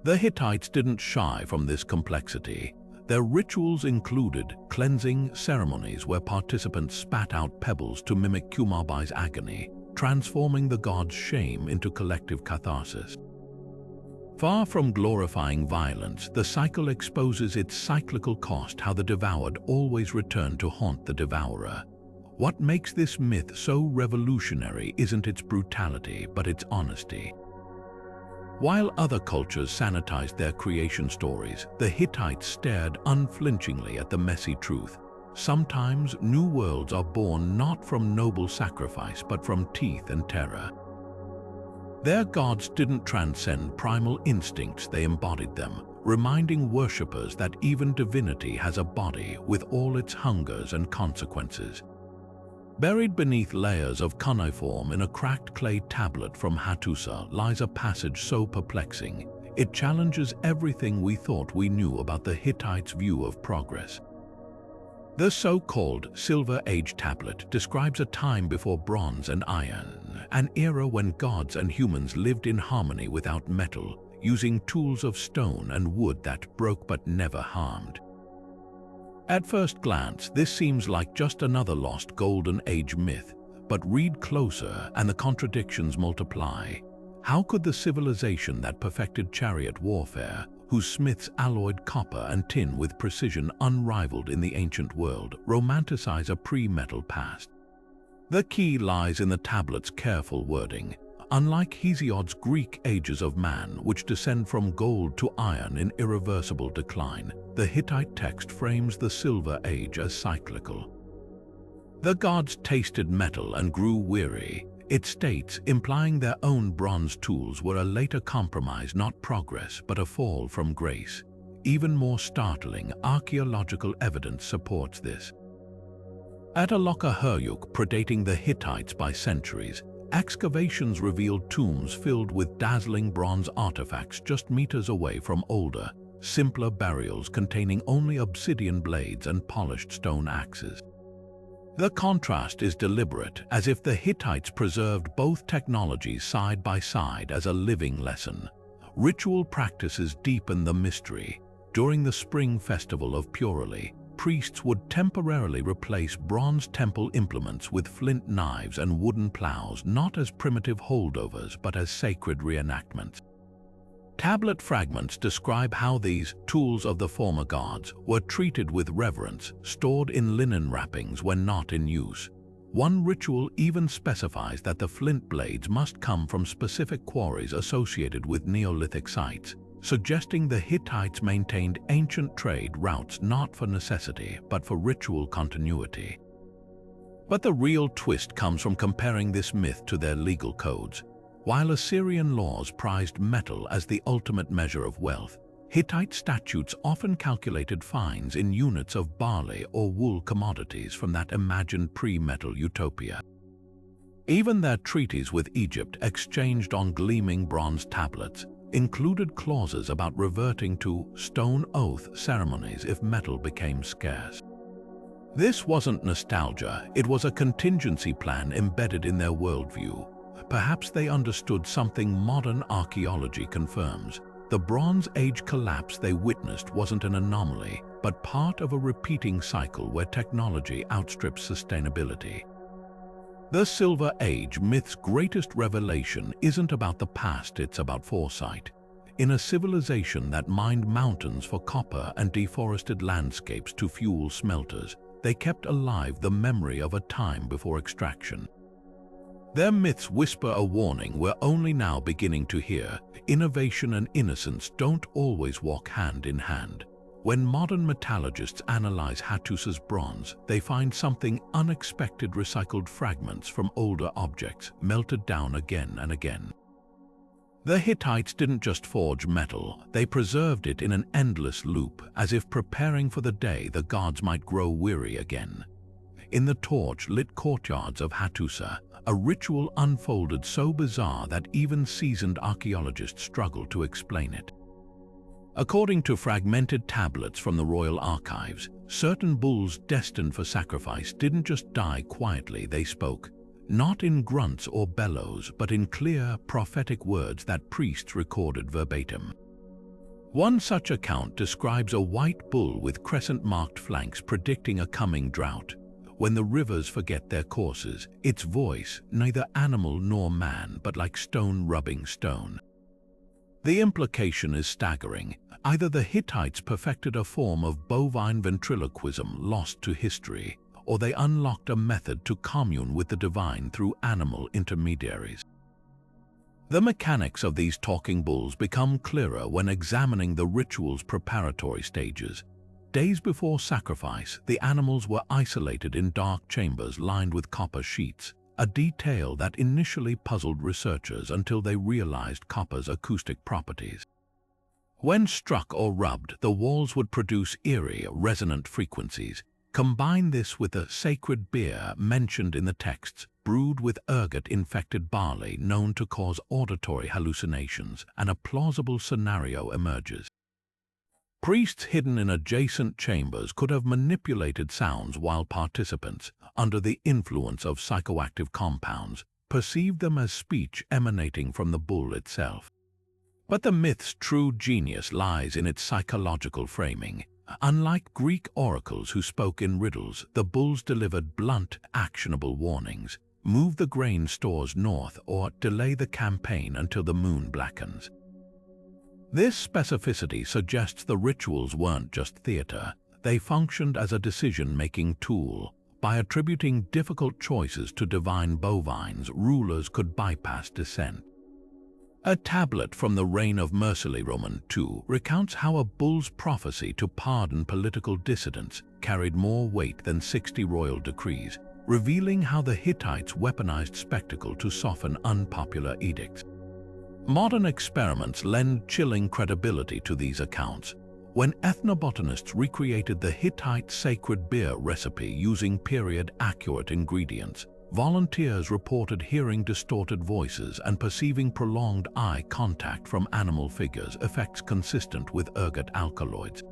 The Hittites didn't shy from this complexity. Their rituals included cleansing ceremonies where participants spat out pebbles to mimic Kumabai's agony, transforming the god's shame into collective catharsis. Far from glorifying violence, the cycle exposes its cyclical cost, how the devoured always return to haunt the devourer. What makes this myth so revolutionary isn't its brutality, but its honesty. While other cultures sanitized their creation stories, the Hittites stared unflinchingly at the messy truth. Sometimes new worlds are born not from noble sacrifice, but from teeth and terror. Their gods didn't transcend primal instincts, they embodied them, reminding worshippers that even divinity has a body with all its hungers and consequences. Buried beneath layers of cuneiform in a cracked clay tablet from Hattusa lies a passage so perplexing, it challenges everything we thought we knew about the Hittites' view of progress. The so-called Silver Age tablet describes a time before bronze and iron, an era when gods and humans lived in harmony without metal, using tools of stone and wood that broke but never harmed. At first glance, this seems like just another lost Golden Age myth, but read closer and the contradictions multiply. How could the civilization that perfected chariot warfare, whose smiths alloyed copper and tin with precision unrivaled in the ancient world, romanticize a pre-metal past? The key lies in the tablet's careful wording. Unlike Hesiod's Greek Ages of Man, which descend from gold to iron in irreversible decline, the Hittite text frames the Silver Age as cyclical. The gods tasted metal and grew weary, it states, implying their own bronze tools were a later compromise, not progress, but a fall from grace. Even more startling, archaeological evidence supports this. At Aloka-Heruyuk, predating the Hittites by centuries, excavations revealed tombs filled with dazzling bronze artifacts just meters away from older, simpler burials containing only obsidian blades and polished stone axes. The contrast is deliberate, as if the Hittites preserved both technologies side by side as a living lesson. Ritual practices deepen the mystery. During the spring festival of Purali, priests would temporarily replace bronze temple implements with flint knives and wooden plows, not as primitive holdovers but as sacred reenactments. Tablet fragments describe how these tools of the former gods were treated with reverence, stored in linen wrappings when not in use. One ritual even specifies that the flint blades must come from specific quarries associated with Neolithic sites, suggesting the Hittites maintained ancient trade routes not for necessity but for ritual continuity. But the real twist comes from comparing this myth to their legal codes. While Assyrian laws prized metal as the ultimate measure of wealth, Hittite statutes often calculated fines in units of barley or wool commodities from that imagined pre-metal utopia. Even their treaties with Egypt, exchanged on gleaming bronze tablets, included clauses about reverting to stone oath ceremonies if metal became scarce. This wasn't nostalgia, it was a contingency plan embedded in their worldview. Perhaps they understood something modern archaeology confirms. The Bronze Age collapse they witnessed wasn't an anomaly, but part of a repeating cycle where technology outstrips sustainability. The Silver Age myth's greatest revelation isn't about the past, it's about foresight. In a civilization that mined mountains for copper and deforested landscapes to fuel smelters, they kept alive the memory of a time before extraction. Their myths whisper a warning we're only now beginning to hear. Innovation and innocence don't always walk hand in hand. When modern metallurgists analyze Hattus's bronze, they find something unexpected: recycled fragments from older objects, melted down again and again. The Hittites didn't just forge metal, they preserved it in an endless loop, as if preparing for the day the gods might grow weary again. In the torch-lit courtyards of Hattusa, a ritual unfolded so bizarre that even seasoned archaeologists struggle to explain it. According to fragmented tablets from the royal archives, certain bulls destined for sacrifice didn't just die quietly, they spoke, not in grunts or bellows, but in clear, prophetic words that priests recorded verbatim. One such account describes a white bull with crescent-marked flanks predicting a coming drought. When the rivers forget their courses, its voice, neither animal nor man, but like stone rubbing stone. The implication is staggering. Either the Hittites perfected a form of bovine ventriloquism lost to history, or they unlocked a method to commune with the divine through animal intermediaries. The mechanics of these talking bulls become clearer when examining the ritual's preparatory stages. Days before sacrifice, the animals were isolated in dark chambers lined with copper sheets, a detail that initially puzzled researchers until they realized copper's acoustic properties. When struck or rubbed, the walls would produce eerie, resonant frequencies. Combine this with a sacred beer mentioned in the texts, brewed with ergot-infected barley known to cause auditory hallucinations, and a plausible scenario emerges. Priests hidden in adjacent chambers could have manipulated sounds while participants, under the influence of psychoactive compounds, perceived them as speech emanating from the bull itself. But the myth's true genius lies in its psychological framing. Unlike Greek oracles who spoke in riddles, the bulls delivered blunt, actionable warnings: move the grain stores north or delay the campaign until the moon blackens. This specificity suggests the rituals weren't just theater, they functioned as a decision-making tool. By attributing difficult choices to divine bovines, rulers could bypass dissent. A tablet from the reign of Mercilli Roman II recounts how a bull's prophecy to pardon political dissidents carried more weight than 60 royal decrees, revealing how the Hittites weaponized spectacle to soften unpopular edicts. Modern experiments lend chilling credibility to these accounts. When ethnobotanists recreated the Hittite sacred beer recipe using period-accurate ingredients, volunteers reported hearing distorted voices and perceiving prolonged eye contact from animal figures, effects consistent with ergot alkaloids.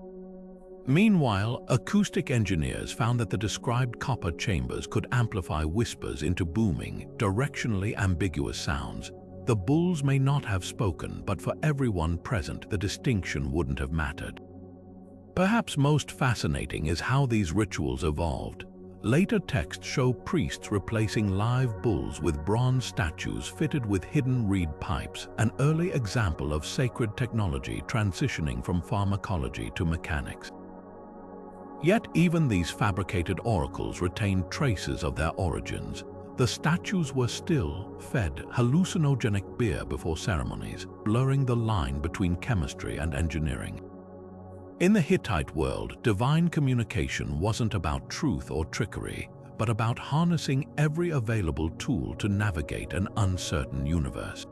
Meanwhile, acoustic engineers found that the described copper chambers could amplify whispers into booming, directionally ambiguous sounds. The bulls may not have spoken, but for everyone present, the distinction wouldn't have mattered. Perhaps most fascinating is how these rituals evolved. Later texts show priests replacing live bulls with bronze statues fitted with hidden reed pipes, an early example of sacred technology transitioning from pharmacology to mechanics. Yet even these fabricated oracles retained traces of their origins. The statues were still fed hallucinogenic beer before ceremonies, blurring the line between chemistry and engineering. In the Hittite world, divine communication wasn't about truth or trickery, but about harnessing every available tool to navigate an uncertain universe.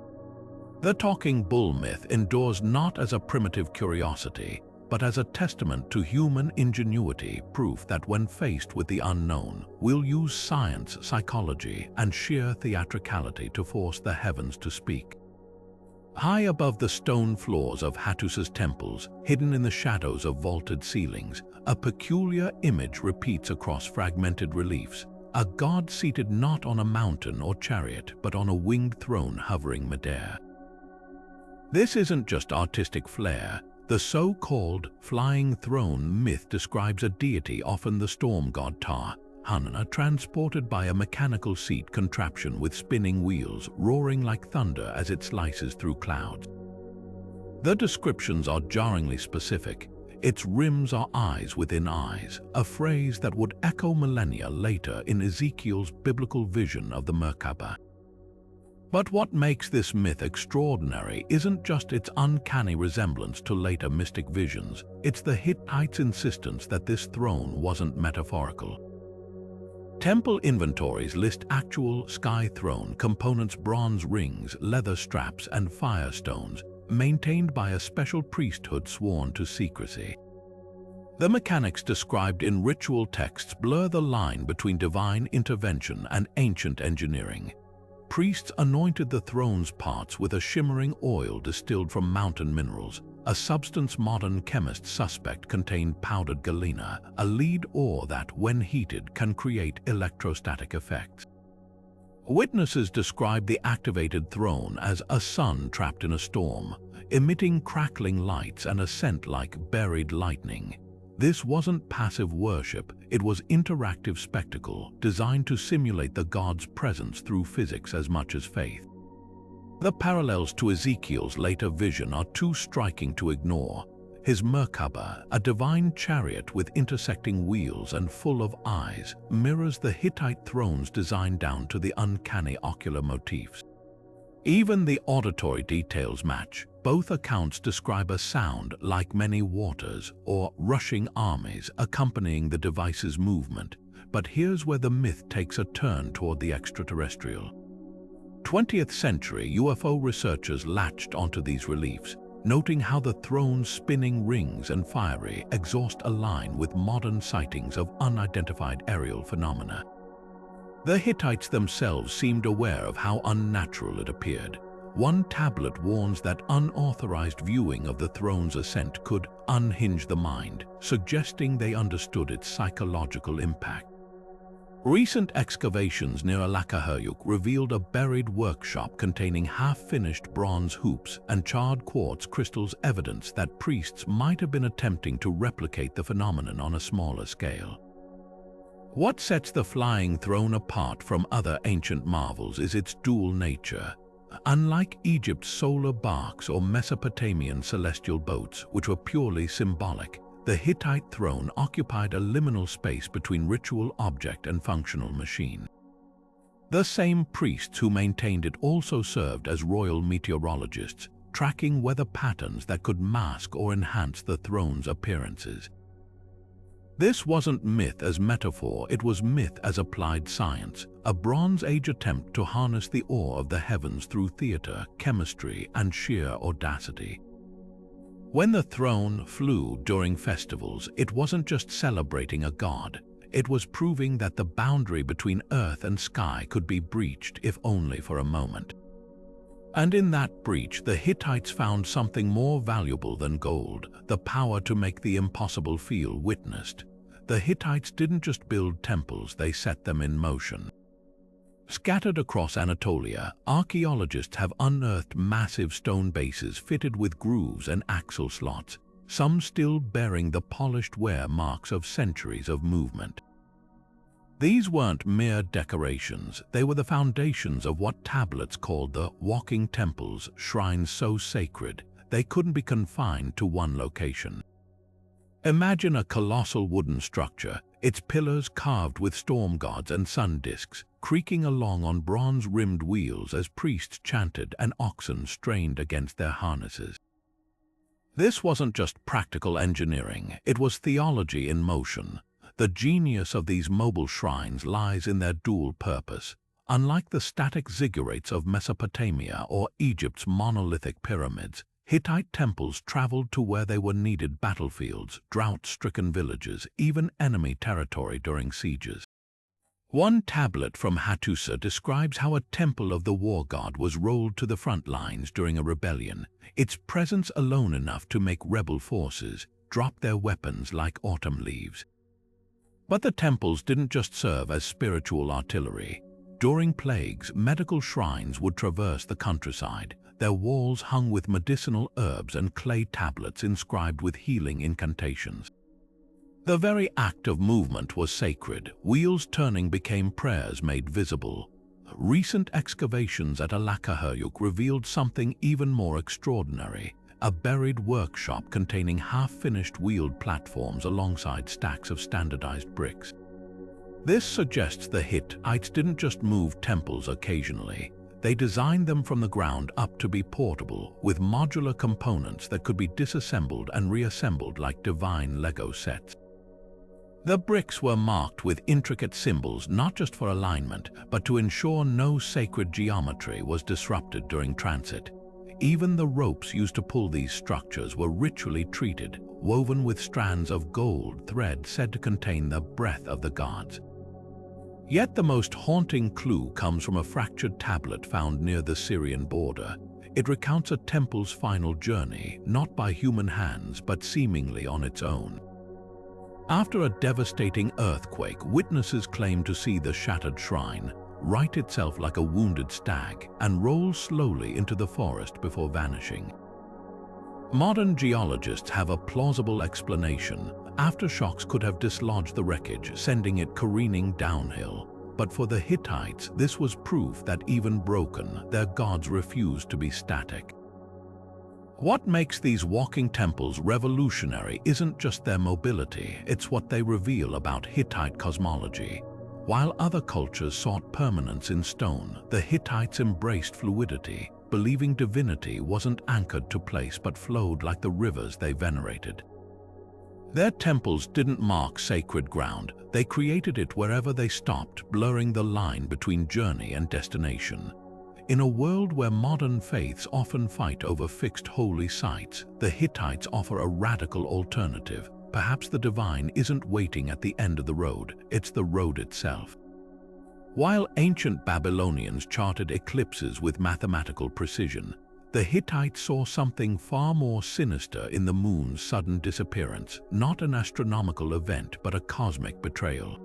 The talking bull myth endures not as a primitive curiosity, but as a testament to human ingenuity, proof that when faced with the unknown, we'll use science, psychology, and sheer theatricality to force the heavens to speak. High above the stone floors of Hattus's temples, hidden in the shadows of vaulted ceilings, a peculiar image repeats across fragmented reliefs, a god seated not on a mountain or chariot, but on a winged throne hovering midair. This isn't just artistic flair. The so-called flying throne myth describes a deity, often the storm god Hanuman, transported by a mechanical seat contraption with spinning wheels, roaring like thunder as it slices through clouds. The descriptions are jarringly specific. Its rims are eyes within eyes, a phrase that would echo millennia later in Ezekiel's biblical vision of the Merkaba. But what makes this myth extraordinary isn't just its uncanny resemblance to later mystic visions, it's the Hittites' insistence that this throne wasn't metaphorical. Temple inventories list actual sky throne components, bronze rings, leather straps, and fire stones, maintained by a special priesthood sworn to secrecy. The mechanics described in ritual texts blur the line between divine intervention and ancient engineering. Priests anointed the throne's parts with a shimmering oil distilled from mountain minerals, a substance modern chemists suspect contained powdered galena, a lead ore that, when heated, can create electrostatic effects. Witnesses described the activated throne as a sun trapped in a storm, emitting crackling lights and a scent like buried lightning. This wasn't passive worship, it was interactive spectacle designed to simulate the god's presence through physics as much as faith. The parallels to Ezekiel's later vision are too striking to ignore. His Merkaba, a divine chariot with intersecting wheels and full of eyes, mirrors the Hittite throne's design down to the uncanny ocular motifs. Even the auditory details match. Both accounts describe a sound like many waters or rushing armies accompanying the device's movement. But here's where the myth takes a turn toward the extraterrestrial. 20th century UFO researchers latched onto these reliefs, noting how the throne's spinning rings and fiery exhaust align with modern sightings of unidentified aerial phenomena. The Hittites themselves seemed aware of how unnatural it appeared. One tablet warns that unauthorized viewing of the throne's ascent could unhinge the mind, suggesting they understood its psychological impact. Recent excavations near Archaeological revealed a buried workshop containing half-finished bronze hoops and charred quartz crystals, evidence that priests might have been attempting to replicate the phenomenon on a smaller scale. What sets the flying throne apart from other ancient marvels is its dual nature. Unlike Egypt's solar barks or Mesopotamian celestial boats, which were purely symbolic, the Hittite throne occupied a liminal space between ritual object and functional machine. The same priests who maintained it also served as royal meteorologists, tracking weather patterns that could mask or enhance the throne's appearances. This wasn't myth as metaphor, it was myth as applied science, a Bronze Age attempt to harness the awe of the heavens through theater, chemistry, and sheer audacity. When the throne flew during festivals, it wasn't just celebrating a god, it was proving that the boundary between earth and sky could be breached, if only for a moment. And in that breach, the Hittites found something more valuable than gold, the power to make the impossible feel witnessed. The Hittites didn't just build temples, they set them in motion. Scattered across Anatolia, archaeologists have unearthed massive stone bases fitted with grooves and axle slots, some still bearing the polished wear marks of centuries of movement. These weren't mere decorations, they were the foundations of what tablets called the walking temples, shrines so sacred they couldn't be confined to one location. Imagine a colossal wooden structure, its pillars carved with storm gods and sun disks, creaking along on bronze-rimmed wheels as priests chanted and oxen strained against their harnesses. This wasn't just practical engineering, it was theology in motion. The genius of these mobile shrines lies in their dual purpose. Unlike the static ziggurats of Mesopotamia or Egypt's monolithic pyramids, Hittite temples traveled to where they were needed: battlefields, drought-stricken villages, even enemy territory during sieges. One tablet from Hattusa describes how a temple of the war god was rolled to the front lines during a rebellion, its presence alone enough to make rebel forces drop their weapons like autumn leaves. But the temples didn't just serve as spiritual artillery. During plagues, medical shrines would traverse the countryside, their walls hung with medicinal herbs and clay tablets inscribed with healing incantations. The very act of movement was sacred. Wheels turning became prayers made visible. Recent excavations at Archaeological revealed something even more extraordinary: a buried workshop containing half-finished wheeled platforms alongside stacks of standardized bricks. This suggests the Hittites didn't just move temples occasionally. They designed them from the ground up to be portable, with modular components that could be disassembled and reassembled like divine Lego sets. The bricks were marked with intricate symbols not just for alignment, but to ensure no sacred geometry was disrupted during transit. Even the ropes used to pull these structures were ritually treated, woven with strands of gold thread said to contain the breath of the gods. Yet the most haunting clue comes from a fractured tablet found near the Syrian border. It recounts a temple's final journey, not by human hands, but seemingly on its own. After a devastating earthquake, witnesses claim to see the shattered shrine right itself like a wounded stag and roll slowly into the forest before vanishing. Modern geologists have a plausible explanation. Aftershocks could have dislodged the wreckage, sending it careening downhill. But for the Hittites, this was proof that even broken, their gods refused to be static. What makes these walking temples revolutionary isn't just their mobility, it's what they reveal about Hittite cosmology. While other cultures sought permanence in stone, the Hittites embraced fluidity, believing divinity wasn't anchored to place but flowed like the rivers they venerated. Their temples didn't mark sacred ground, they created it wherever they stopped, blurring the line between journey and destination. In a world where modern faiths often fight over fixed holy sites, the Hittites offer a radical alternative. Perhaps the divine isn't waiting at the end of the road, it's the road itself. While ancient Babylonians charted eclipses with mathematical precision, the Hittites saw something far more sinister in the moon's sudden disappearance, not an astronomical event but a cosmic betrayal.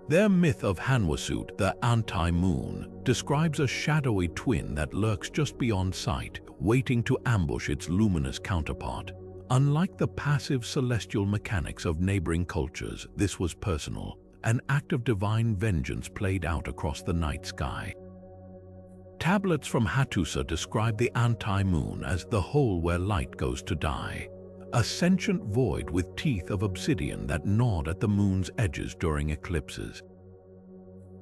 Their myth of Hanwasut, the anti-moon, describes a shadowy twin that lurks just beyond sight, waiting to ambush its luminous counterpart. Unlike the passive celestial mechanics of neighboring cultures, this was personal, an act of divine vengeance played out across the night sky. Tablets from Hattusa describe the anti-moon as the hole where light goes to die, a sentient void with teeth of obsidian that gnawed at the moon's edges during eclipses.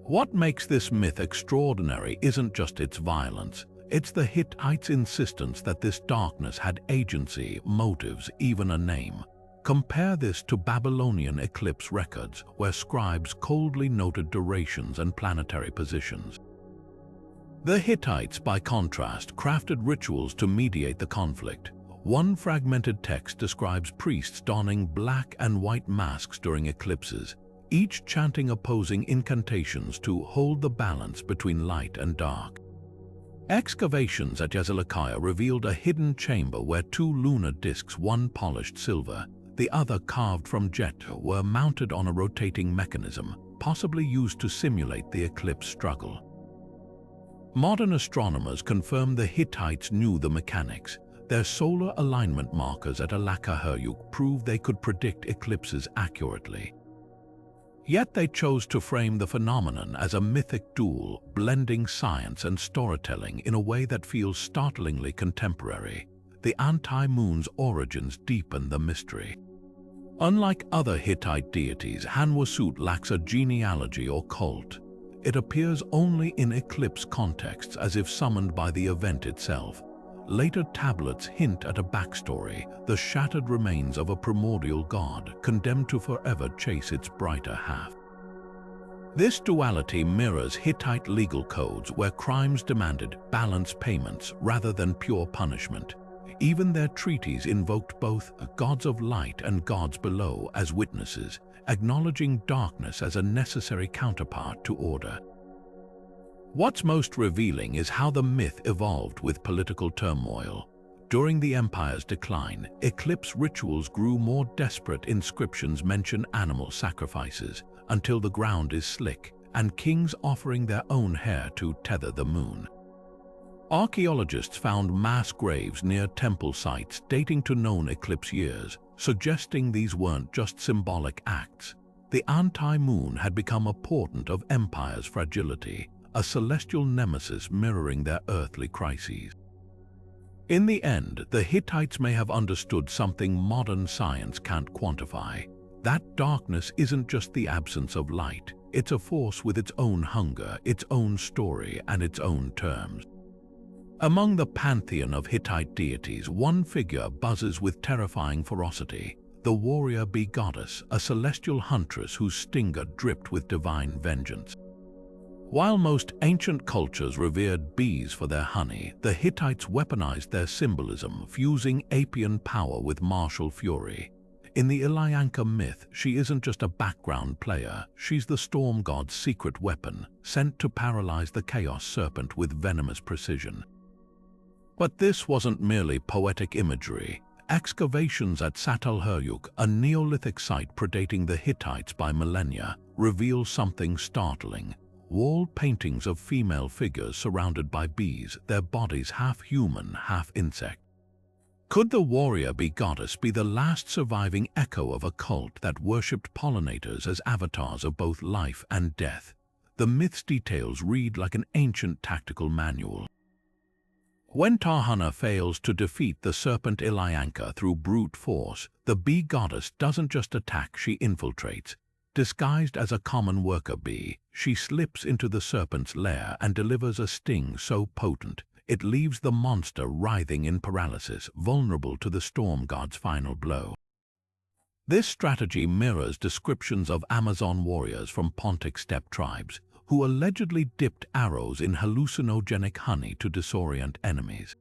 What makes this myth extraordinary isn't just its violence, it's the Hittites' insistence that this darkness had agency, motives, even a name. Compare this to Babylonian eclipse records, where scribes coldly noted durations and planetary positions. The Hittites, by contrast, crafted rituals to mediate the conflict. One fragmented text describes priests donning black and white masks during eclipses, each chanting opposing incantations to hold the balance between light and dark. Excavations at Archaeological revealed a hidden chamber where two lunar discs, one polished silver, the other carved from jet, were mounted on a rotating mechanism, possibly used to simulate the eclipse struggle. Modern astronomers confirm the Hittites knew the mechanics. Their solar alignment markers at Archaeological proved they could predict eclipses accurately. Yet they chose to frame the phenomenon as a mythic duel, blending science and storytelling in a way that feels startlingly contemporary. The anti-moon's origins deepen the mystery. Unlike other Hittite deities, Hanwasut lacks a genealogy or cult. It appears only in eclipse contexts, as if summoned by the event itself. Later tablets hint at a backstory, the shattered remains of a primordial god, condemned to forever chase its brighter half. This duality mirrors Hittite legal codes, where crimes demanded balanced payments rather than pure punishment. Even their treaties invoked both gods of light and gods below as witnesses, acknowledging darkness as a necessary counterpart to order. What's most revealing is how the myth evolved with political turmoil. During the empire's decline, eclipse rituals grew more desperate. Inscriptions mention animal sacrifices, until the ground is slick, and kings offering their own hair to tether the moon. Archaeologists found mass graves near temple sites dating to known eclipse years, suggesting these weren't just symbolic acts. The anti-moon had become a portent of empire's fragility, a celestial nemesis mirroring their earthly crises. In the end, the Hittites may have understood something modern science can't quantify. That darkness isn't just the absence of light, it's a force with its own hunger, its own story, and its own terms. Among the pantheon of Hittite deities, one figure buzzes with terrifying ferocity: the warrior bee goddess, a celestial huntress whose stinger dripped with divine vengeance. While most ancient cultures revered bees for their honey, the Hittites weaponized their symbolism, fusing Apian power with martial fury. In the Illuyanka myth, she isn't just a background player, she's the storm god's secret weapon, sent to paralyze the chaos serpent with venomous precision. But this wasn't merely poetic imagery. Excavations at Çatalhöyük, a Neolithic site predating the Hittites by millennia, reveal something startling. Wall paintings of female figures surrounded by bees, their bodies half human, half insect. Could the warrior bee goddess be the last surviving echo of a cult that worshipped pollinators as avatars of both life and death? The myth's details read like an ancient tactical manual. When Tarhunna fails to defeat the serpent Illuyanka through brute force, the bee goddess doesn't just attack, she infiltrates. Disguised as a common worker bee, she slips into the serpent's lair and delivers a sting so potent, it leaves the monster writhing in paralysis, vulnerable to the storm god's final blow. This strategy mirrors descriptions of Amazon warriors from Pontic steppe tribes, who allegedly dipped arrows in hallucinogenic honey to disorient enemies.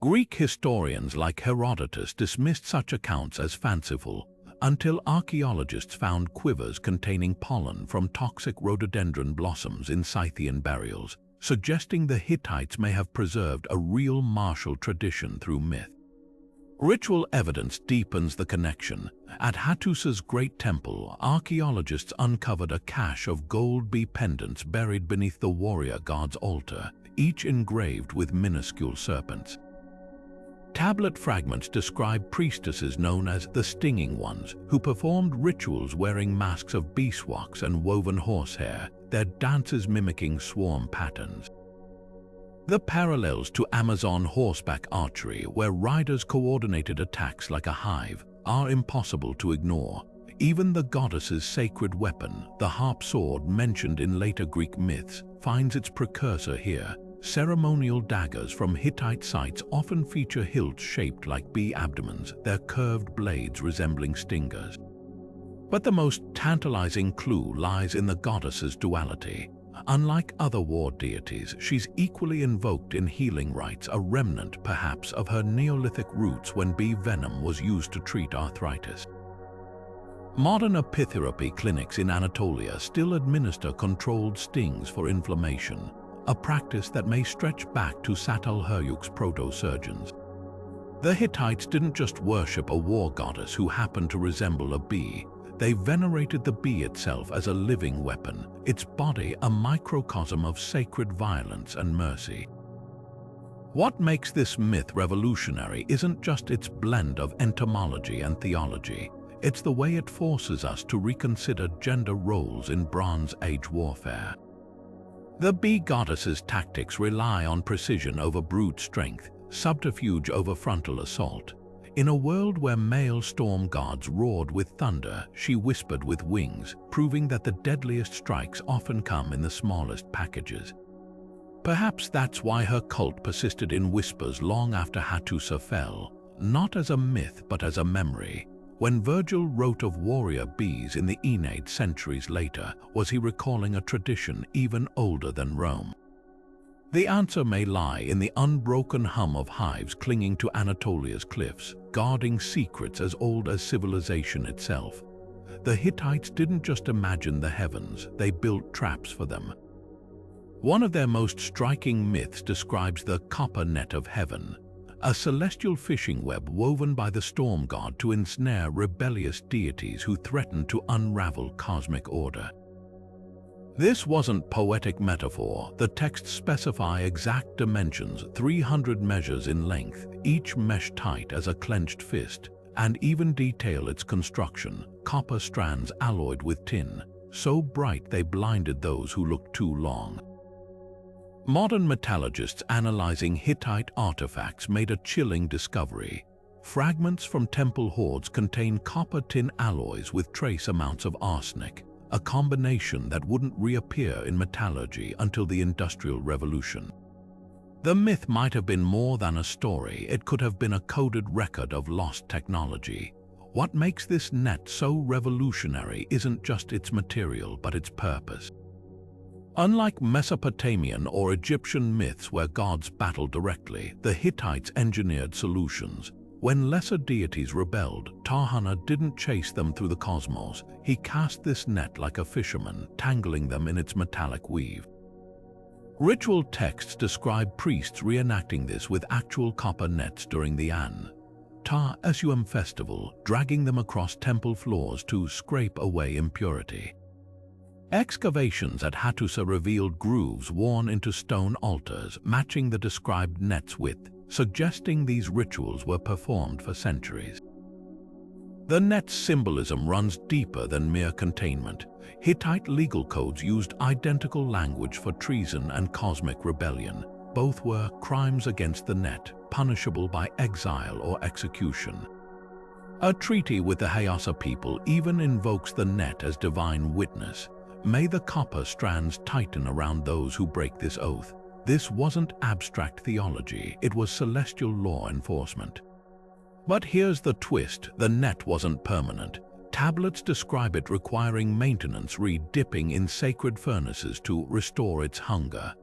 Greek historians like Herodotus dismissed such accounts as fanciful, until archaeologists found quivers containing pollen from toxic rhododendron blossoms in Scythian burials, suggesting the Hittites may have preserved a real martial tradition through myth. Ritual evidence deepens the connection. At Hattus's Great Temple, archaeologists uncovered a cache of gold bee pendants buried beneath the warrior god's altar, each engraved with minuscule serpents. Tablet fragments describe priestesses known as the Stinging Ones, who performed rituals wearing masks of beeswax and woven horsehair, their dances mimicking swarm patterns. The parallels to Amazon horseback archery, where riders coordinated attacks like a hive, are impossible to ignore. Even the goddess's sacred weapon, the harp sword mentioned in later Greek myths, finds its precursor here. Ceremonial daggers from Hittite sites often feature hilts shaped like bee abdomens, their curved blades resembling stingers. But the most tantalizing clue lies in the goddess's duality. Unlike other war deities, she's equally invoked in healing rites, a remnant perhaps of her Neolithic roots when bee venom was used to treat arthritis. Modern apitherapy clinics in Anatolia still administer controlled stings for inflammation, a practice that may stretch back to Çatalhöyük's proto-surgeons. The Hittites didn't just worship a war goddess who happened to resemble a bee. They venerated the bee itself as a living weapon, its body a microcosm of sacred violence and mercy. What makes this myth revolutionary isn't just its blend of entomology and theology. It's the way it forces us to reconsider gender roles in Bronze Age warfare. The bee goddess's tactics rely on precision over brute strength, subterfuge over frontal assault. In a world where male storm gods roared with thunder, she whispered with wings, proving that the deadliest strikes often come in the smallest packages. Perhaps that's why her cult persisted in whispers long after Hattusa fell, not as a myth but as a memory. When Virgil wrote of warrior bees in the Aeneid centuries later, was he recalling a tradition even older than Rome? The answer may lie in the unbroken hum of hives clinging to Anatolia's cliffs, guarding secrets as old as civilization itself. The Hittites didn't just imagine the heavens, they built traps for them. One of their most striking myths describes the copper net of heaven, a celestial fishing web woven by the storm god to ensnare rebellious deities who threatened to unravel cosmic order. This wasn't poetic metaphor. The texts specify exact dimensions, 300 measures in length, each mesh tight as a clenched fist, and even detail its construction, copper strands alloyed with tin, so bright they blinded those who looked too long. Modern metallurgists analyzing Hittite artifacts made a chilling discovery. Fragments from temple hoards contain copper-tin alloys with trace amounts of arsenic, a combination that wouldn't reappear in metallurgy until the Industrial Revolution. The myth might have been more than a story. It could have been a coded record of lost technology. What makes this net so revolutionary isn't just its material, but its purpose. Unlike Mesopotamian or Egyptian myths where gods battled directly, the Hittites engineered solutions. When lesser deities rebelled, Tahana didn't chase them through the cosmos. He cast this net like a fisherman, tangling them in its metallic weave. Ritual texts describe priests reenacting this with actual copper nets during the Ta-Esum festival, dragging them across temple floors to scrape away impurity. Excavations at Hattusa revealed grooves worn into stone altars, matching the described net's width, suggesting these rituals were performed for centuries. The net's symbolism runs deeper than mere containment. Hittite legal codes used identical language for treason and cosmic rebellion. Both were crimes against the net, punishable by exile or execution. A treaty with the Hyasa people even invokes the net as divine witness. May the copper strands tighten around those who break this oath. This wasn't abstract theology, it was celestial law enforcement. But here's the twist, the net wasn't permanent. Tablets describe it requiring maintenance, dipping in sacred furnaces to restore its hunger.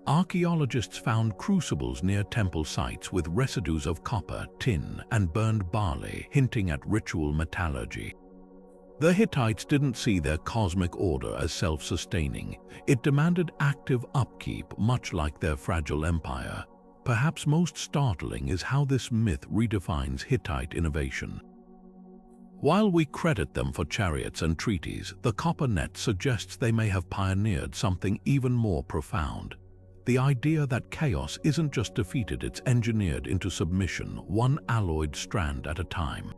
Archaeologists found crucibles near temple sites with residues of copper, tin, and burned barley, hinting at ritual metallurgy. The Hittites didn't see their cosmic order as self-sustaining. It demanded active upkeep, much like their fragile empire. Perhaps most startling is how this myth redefines Hittite innovation. While we credit them for chariots and treaties, the copper net suggests they may have pioneered something even more profound. The idea that chaos isn't just defeated, it's engineered into submission, one alloyed strand at a time.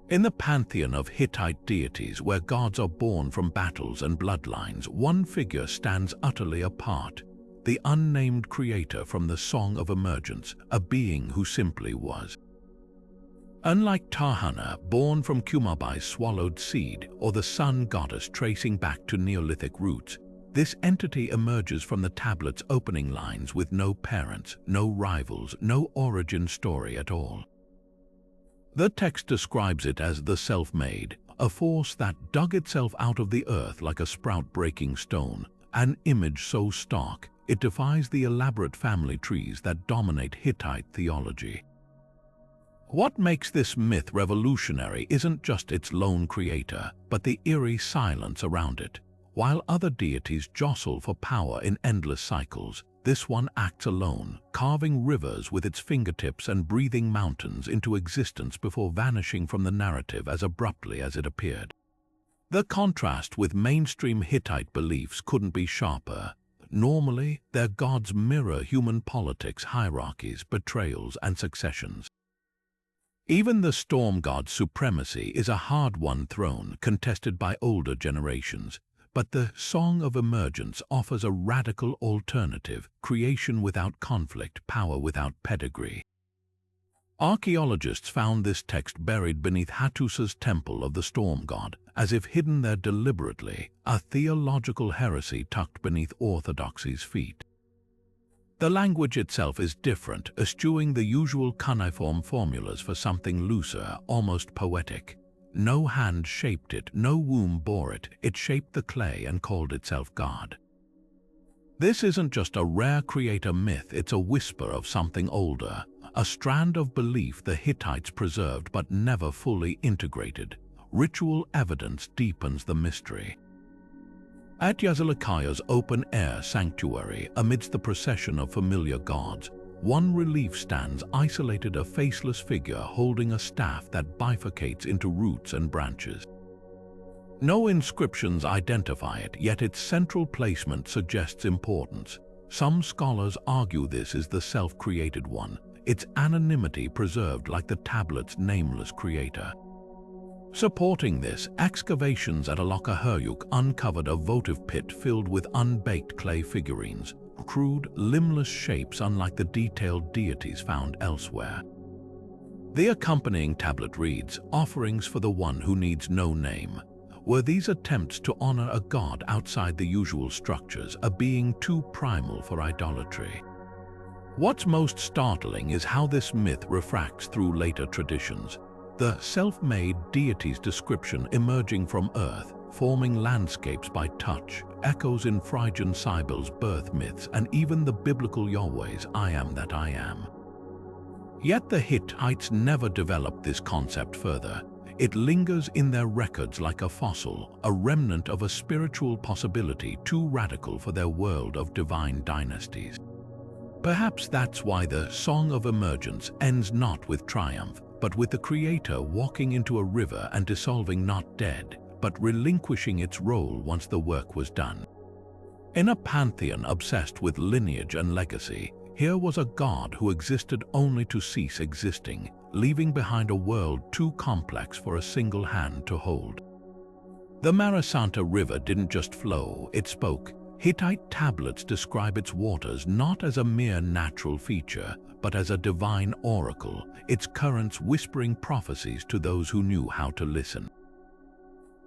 In the pantheon of Hittite deities, where gods are born from battles and bloodlines, one figure stands utterly apart, the unnamed creator from the Song of Emergence, a being who simply was. Unlike Tahana, born from Kumabai's swallowed seed, or the Sun Goddess tracing back to Neolithic roots, this entity emerges from the tablet's opening lines with no parents, no rivals, no origin story at all. The text describes it as the self-made, a force that dug itself out of the earth like a sprout-breaking stone, an image so stark it defies the elaborate family trees that dominate Hittite theology. What makes this myth revolutionary isn't just its lone creator, but the eerie silence around it. While other deities jostle for power in endless cycles, this one acts alone, carving rivers with its fingertips and breathing mountains into existence before vanishing from the narrative as abruptly as it appeared. The contrast with mainstream Hittite beliefs couldn't be sharper. Normally, their gods mirror human politics, hierarchies, betrayals, and successions. Even the storm god's supremacy is a hard-won throne contested by older generations. But the Song of Emergence offers a radical alternative, creation without conflict, power without pedigree. Archaeologists found this text buried beneath Hattusa's temple of the storm god, as if hidden there deliberately, a theological heresy tucked beneath orthodoxy's feet. The language itself is different, eschewing the usual cuneiform formulas for something looser, almost poetic. No hand shaped it, no womb bore it, it shaped the clay and called itself God. This isn't just a rare creator myth, it's a whisper of something older, a strand of belief the Hittites preserved but never fully integrated. Ritual evidence deepens the mystery. At Yazilikai's open-air sanctuary, amidst the procession of familiar gods, one relief stands isolated, a faceless figure holding a staff that bifurcates into roots and branches. No inscriptions identify it, yet its central placement suggests importance. Some scholars argue this is the self-created one, its anonymity preserved like the tablet's nameless creator. Supporting this, excavations at Alakahuruk uncovered a votive pit filled with unbaked clay figurines, crude, limbless shapes unlike the detailed deities found elsewhere. The accompanying tablet reads, "Offerings for the one who needs no name." Were these attempts to honor a god outside the usual structures, a being too primal for idolatry? What's most startling is how this myth refracts through later traditions. The self-made deity's description emerging from earth, forming landscapes by touch, echoes in Phrygian Cybele's birth myths and even the biblical Yahweh's "I am that I am." Yet the Hittites never developed this concept further. It lingers in their records like a fossil, a remnant of a spiritual possibility too radical for their world of divine dynasties. Perhaps that's why the Song of Emergence ends not with triumph, but with the creator walking into a river and dissolving, not dead, but relinquishing its role once the work was done. In a pantheon obsessed with lineage and legacy, here was a god who existed only to cease existing, leaving behind a world too complex for a single hand to hold. The Marasanta River didn't just flow, it spoke. Hittite tablets describe its waters not as a mere natural feature, but as a divine oracle, its currents whispering prophecies to those who knew how to listen.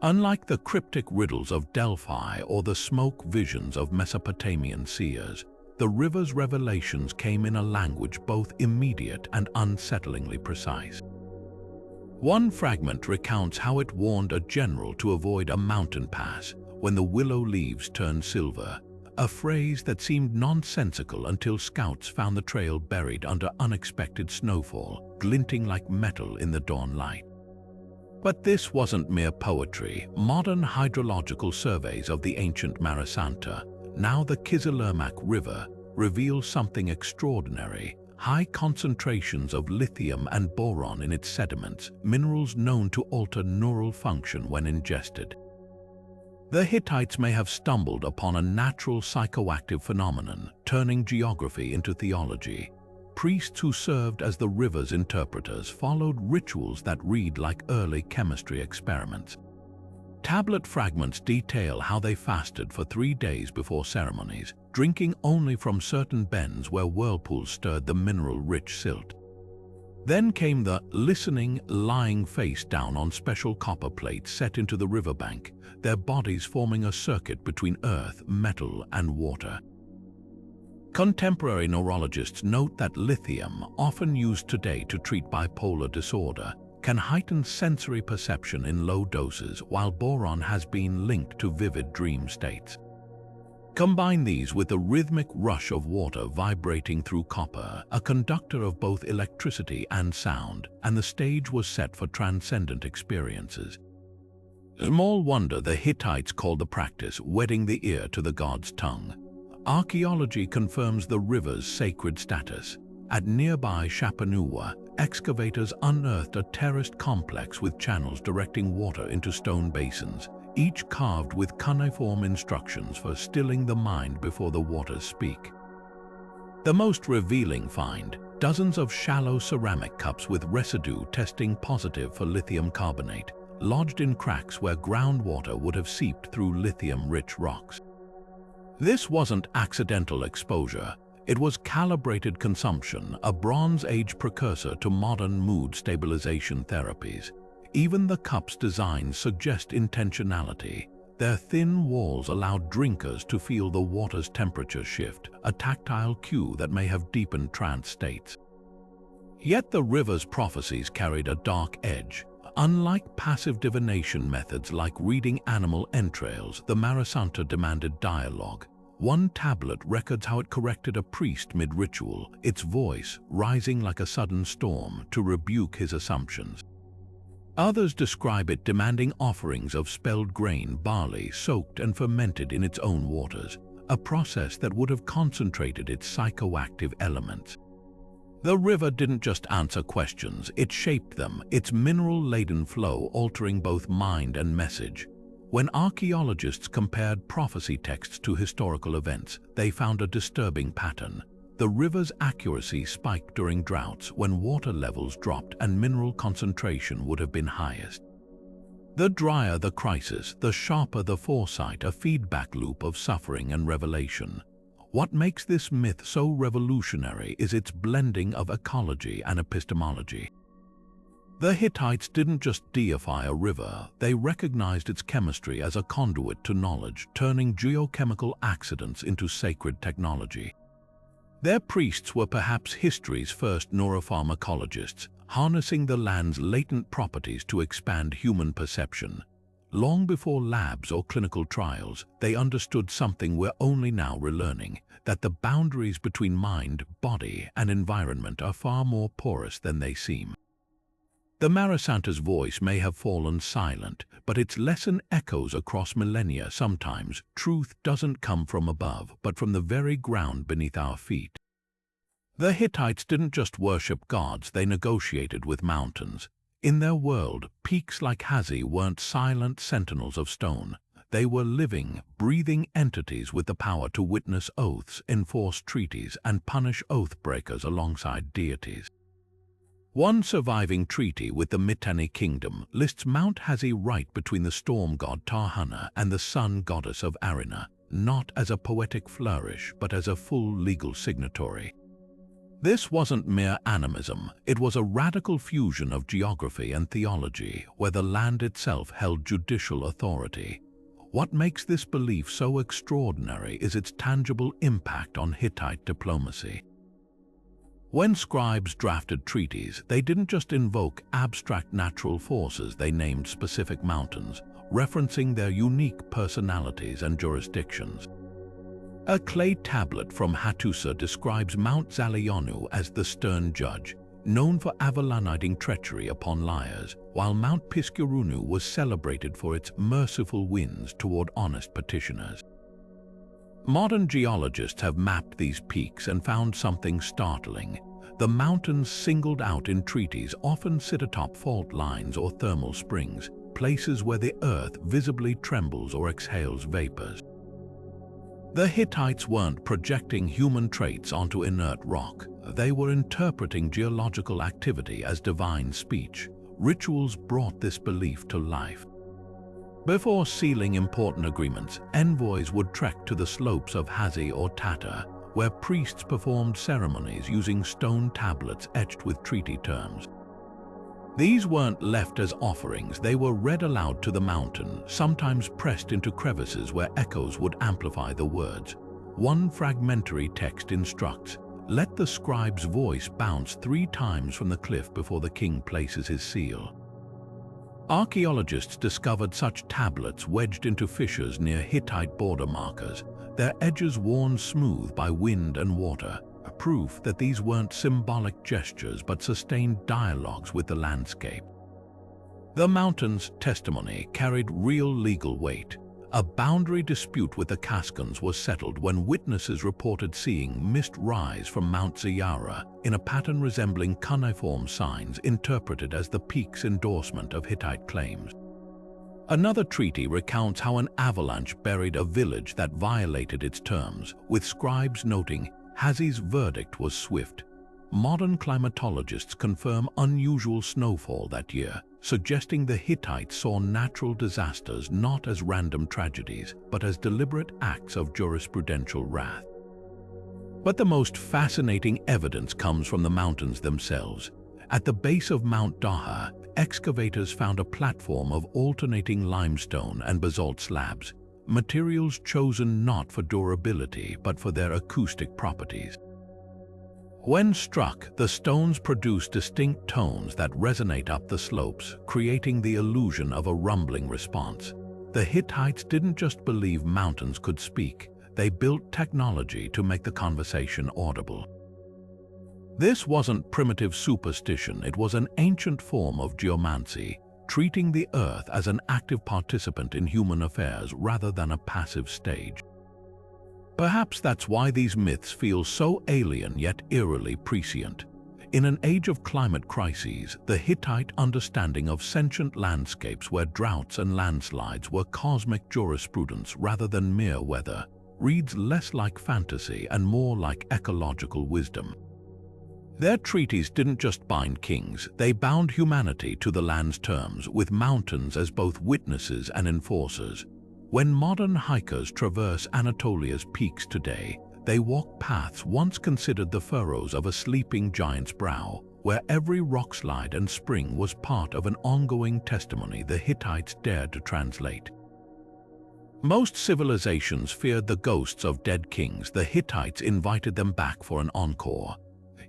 Unlike the cryptic riddles of Delphi or the smoke visions of Mesopotamian seers, the river's revelations came in a language both immediate and unsettlingly precise. One fragment recounts how it warned a general to avoid a mountain pass when the willow leaves turned silver, a phrase that seemed nonsensical until scouts found the trail buried under unexpected snowfall, glinting like metal in the dawn light. But this wasn't mere poetry. Modern hydrological surveys of the ancient Marasanta, now the Kizilurmak River, reveal something extraordinary: high concentrations of lithium and boron in its sediments, minerals known to alter neural function when ingested. The Hittites may have stumbled upon a natural psychoactive phenomenon, turning geography into theology. Priests who served as the river's interpreters followed rituals that read like early chemistry experiments. Tablet fragments detail how they fasted for 3 days before ceremonies, drinking only from certain bends where whirlpools stirred the mineral-rich silt. Then came the listening, lying face down on special copper plates set into the riverbank, their bodies forming a circuit between earth, metal, and water. Contemporary neurologists note that lithium, often used today to treat bipolar disorder, can heighten sensory perception in low doses, while boron has been linked to vivid dream states. Combine these with the rhythmic rush of water vibrating through copper, a conductor of both electricity and sound, and the stage was set for transcendent experiences. Small wonder the Hittites called the practice wedding the ear to the god's tongue. Archaeology confirms the river's sacred status. At nearby Shapanuwa, excavators unearthed a terraced complex with channels directing water into stone basins, each carved with cuneiform instructions for stilling the mind before the waters speak. The most revealing find, dozens of shallow ceramic cups with residue testing positive for lithium carbonate, lodged in cracks where groundwater would have seeped through lithium-rich rocks. This wasn't accidental exposure. It was calibrated consumption, a Bronze Age precursor to modern mood stabilization therapies. Even the cup's designs suggest intentionality. Their thin walls allowed drinkers to feel the water's temperature shift, a tactile cue that may have deepened trance states. Yet the river's prophecies carried a dark edge. Unlike passive divination methods like reading animal entrails, the Marasanta demanded dialogue. One tablet records how it corrected a priest mid-ritual, its voice rising like a sudden storm to rebuke his assumptions. Others describe it demanding offerings of spelled grain, barley, soaked and fermented in its own waters, a process that would have concentrated its psychoactive elements. The river didn't just answer questions, it shaped them, its mineral-laden flow altering both mind and message. When archaeologists compared prophecy texts to historical events, they found a disturbing pattern. The river's accuracy spiked during droughts when water levels dropped and mineral concentration would have been highest. The drier the crisis, the sharper the foresight, a feedback loop of suffering and revelation. What makes this myth so revolutionary is its blending of ecology and epistemology. The Hittites didn't just deify a river, they recognized its chemistry as a conduit to knowledge, turning geochemical accidents into sacred technology. Their priests were perhaps history's first neuropharmacologists, harnessing the land's latent properties to expand human perception. Long before labs or clinical trials, they understood something we're only now relearning, that the boundaries between mind, body, and environment are far more porous than they seem. The Marasanta's voice may have fallen silent, but its lesson echoes across millennia. Sometimes truth doesn't come from above, but from the very ground beneath our feet. The Hittites didn't just worship gods, they negotiated with mountains. In their world, peaks like Hazi weren't silent sentinels of stone. They were living, breathing entities with the power to witness oaths, enforce treaties, and punish oath-breakers alongside deities. One surviving treaty with the Mitanni kingdom lists Mount Hazi right between the storm god Tarhana and the Sun Goddess of Arinna, not as a poetic flourish, but as a full legal signatory. This wasn't mere animism, it was a radical fusion of geography and theology, where the land itself held judicial authority. What makes this belief so extraordinary is its tangible impact on Hittite diplomacy. When scribes drafted treaties, they didn't just invoke abstract natural forces, they named specific mountains, referencing their unique personalities and jurisdictions. A clay tablet from Hattusa describes Mount Zalionu as the stern judge, known for avalaniding treachery upon liars, while Mount Piskurunu was celebrated for its merciful winds toward honest petitioners. Modern geologists have mapped these peaks and found something startling. The mountains singled out in treaties often sit atop fault lines or thermal springs, places where the earth visibly trembles or exhales vapors. The Hittites weren't projecting human traits onto inert rock. They were interpreting geological activity as divine speech. Rituals brought this belief to life. Before sealing important agreements, envoys would trek to the slopes of Hazi or Tata, where priests performed ceremonies using stone tablets etched with treaty terms. These weren't left as offerings, they were read aloud to the mountain, sometimes pressed into crevices where echoes would amplify the words. One fragmentary text instructs, "Let the scribe's voice bounce 3 times from the cliff before the king places his seal." Archaeologists discovered such tablets wedged into fissures near Hittite border markers, their edges worn smooth by wind and water, proof that these weren't symbolic gestures but sustained dialogues with the landscape. The mountain's testimony carried real legal weight. A boundary dispute with the Kaskans was settled when witnesses reported seeing mist rise from Mount Ziyara in a pattern resembling cuneiform signs interpreted as the peak's endorsement of Hittite claims. Another treaty recounts how an avalanche buried a village that violated its terms, with scribes noting Hazi's verdict was swift. Modern climatologists confirm unusual snowfall that year, suggesting the Hittites saw natural disasters not as random tragedies, but as deliberate acts of jurisprudential wrath. But the most fascinating evidence comes from the mountains themselves. At the base of Mount Daha, excavators found a platform of alternating limestone and basalt slabs, materials chosen not for durability but for their acoustic properties. When struck, the stones produce distinct tones that resonate up the slopes, creating the illusion of a rumbling response. The Hittites didn't just believe mountains could speak, they built technology to make the conversation audible. This wasn't primitive superstition, it was an ancient form of geomancy, treating the earth as an active participant in human affairs rather than a passive stage. Perhaps that's why these myths feel so alien yet eerily prescient. In an age of climate crises, the Hittite understanding of sentient landscapes where droughts and landslides were cosmic jurisprudence rather than mere weather reads less like fantasy and more like ecological wisdom. Their treaties didn't just bind kings, they bound humanity to the land's terms, with mountains as both witnesses and enforcers. When modern hikers traverse Anatolia's peaks today, they walk paths once considered the furrows of a sleeping giant's brow, where every rockslide and spring was part of an ongoing testimony the Hittites dared to translate. Most civilizations feared the ghosts of dead kings. The Hittites invited them back for an encore.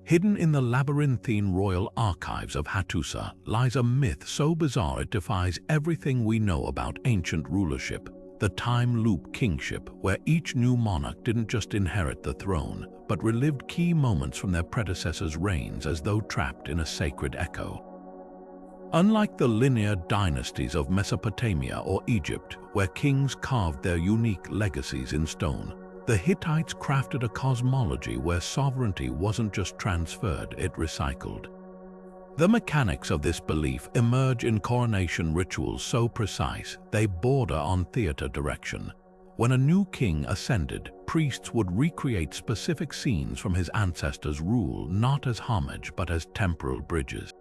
Hidden in the labyrinthine royal archives of Hattusa lies a myth so bizarre it defies everything we know about ancient rulership, the time loop kingship, where each new monarch didn't just inherit the throne, but relived key moments from their predecessors' reigns as though trapped in a sacred echo. Unlike the linear dynasties of Mesopotamia or Egypt, where kings carved their unique legacies in stone, the Hittites crafted a cosmology where sovereignty wasn't just transferred, it recycled. The mechanics of this belief emerge in coronation rituals so precise they border on theater direction. When a new king ascended, priests would recreate specific scenes from his ancestors' rule not as homage but as temporal bridges.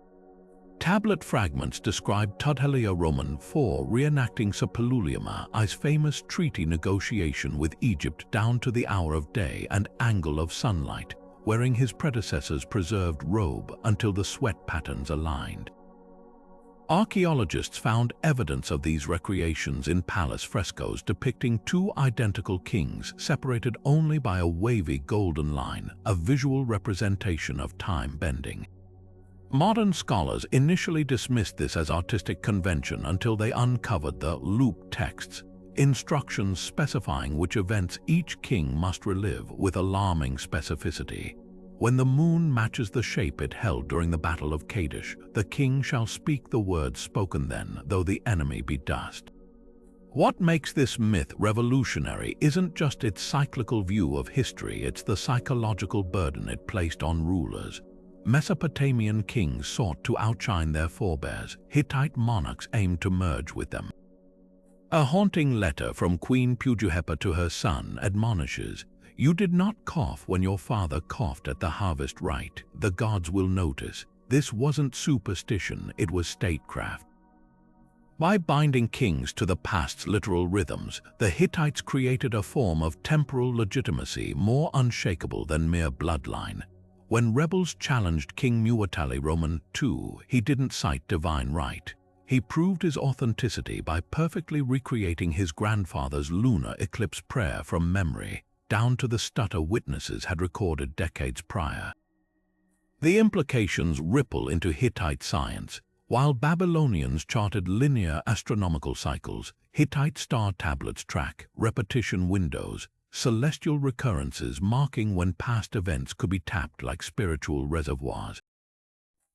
Tablet fragments describe Tudhelia Roman IV reenacting Sepululima famous treaty negotiation with Egypt down to the hour of day and angle of sunlight, wearing his predecessor's preserved robe until the sweat patterns aligned. Archaeologists found evidence of these recreations in palace frescoes depicting two identical kings separated only by a wavy golden line, a visual representation of time bending. Modern scholars initially dismissed this as artistic convention until they uncovered the loop texts, instructions specifying which events each king must relive with alarming specificity. When the moon matches the shape it held during the Battle of Kadesh, the king shall speak the words spoken then, though the enemy be dust. What makes this myth revolutionary isn't just its cyclical view of history, it's the psychological burden it placed on rulers. Mesopotamian kings sought to outshine their forebears. Hittite monarchs aimed to merge with them. A haunting letter from Queen Pujuhepa to her son admonishes, "You did not cough when your father coughed at the harvest rite. The gods will notice." This wasn't superstition, it was statecraft. By binding kings to the past's literal rhythms, the Hittites created a form of temporal legitimacy more unshakable than mere bloodline. When rebels challenged King Muwatalli Roman II, he didn't cite divine right. He proved his authenticity by perfectly recreating his grandfather's lunar eclipse prayer from memory, down to the stutter witnesses had recorded decades prior. The implications ripple into Hittite science. While Babylonians charted linear astronomical cycles, Hittite star tablets track repetition windows, celestial recurrences marking when past events could be tapped like spiritual reservoirs.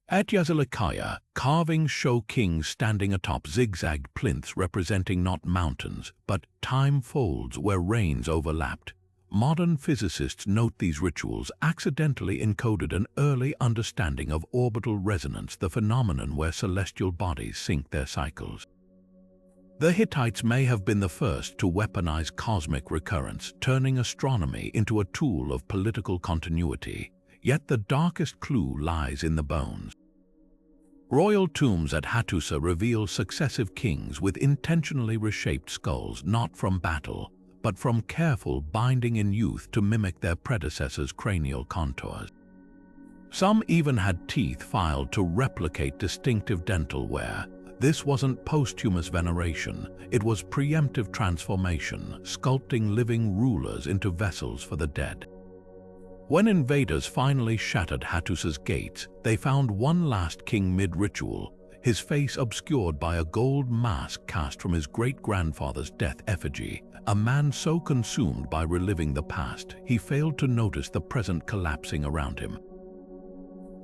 At Yazilikaya, carvings show kings standing atop zigzagged plinths representing not mountains, but time folds where reigns overlapped. Modern physicists note these rituals accidentally encoded an early understanding of orbital resonance, the phenomenon where celestial bodies sync their cycles. The Hittites may have been the first to weaponize cosmic recurrence, turning astronomy into a tool of political continuity, yet the darkest clue lies in the bones. Royal tombs at Hattusa reveal successive kings with intentionally reshaped skulls not from battle, but from careful binding in youth to mimic their predecessors' cranial contours. Some even had teeth filed to replicate distinctive dental wear. This wasn't posthumous veneration, it was preemptive transformation, sculpting living rulers into vessels for the dead. When invaders finally shattered Hattus's gates, they found one last king mid-ritual, his face obscured by a gold mask cast from his great-grandfather's death effigy, a man so consumed by reliving the past, he failed to notice the present collapsing around him.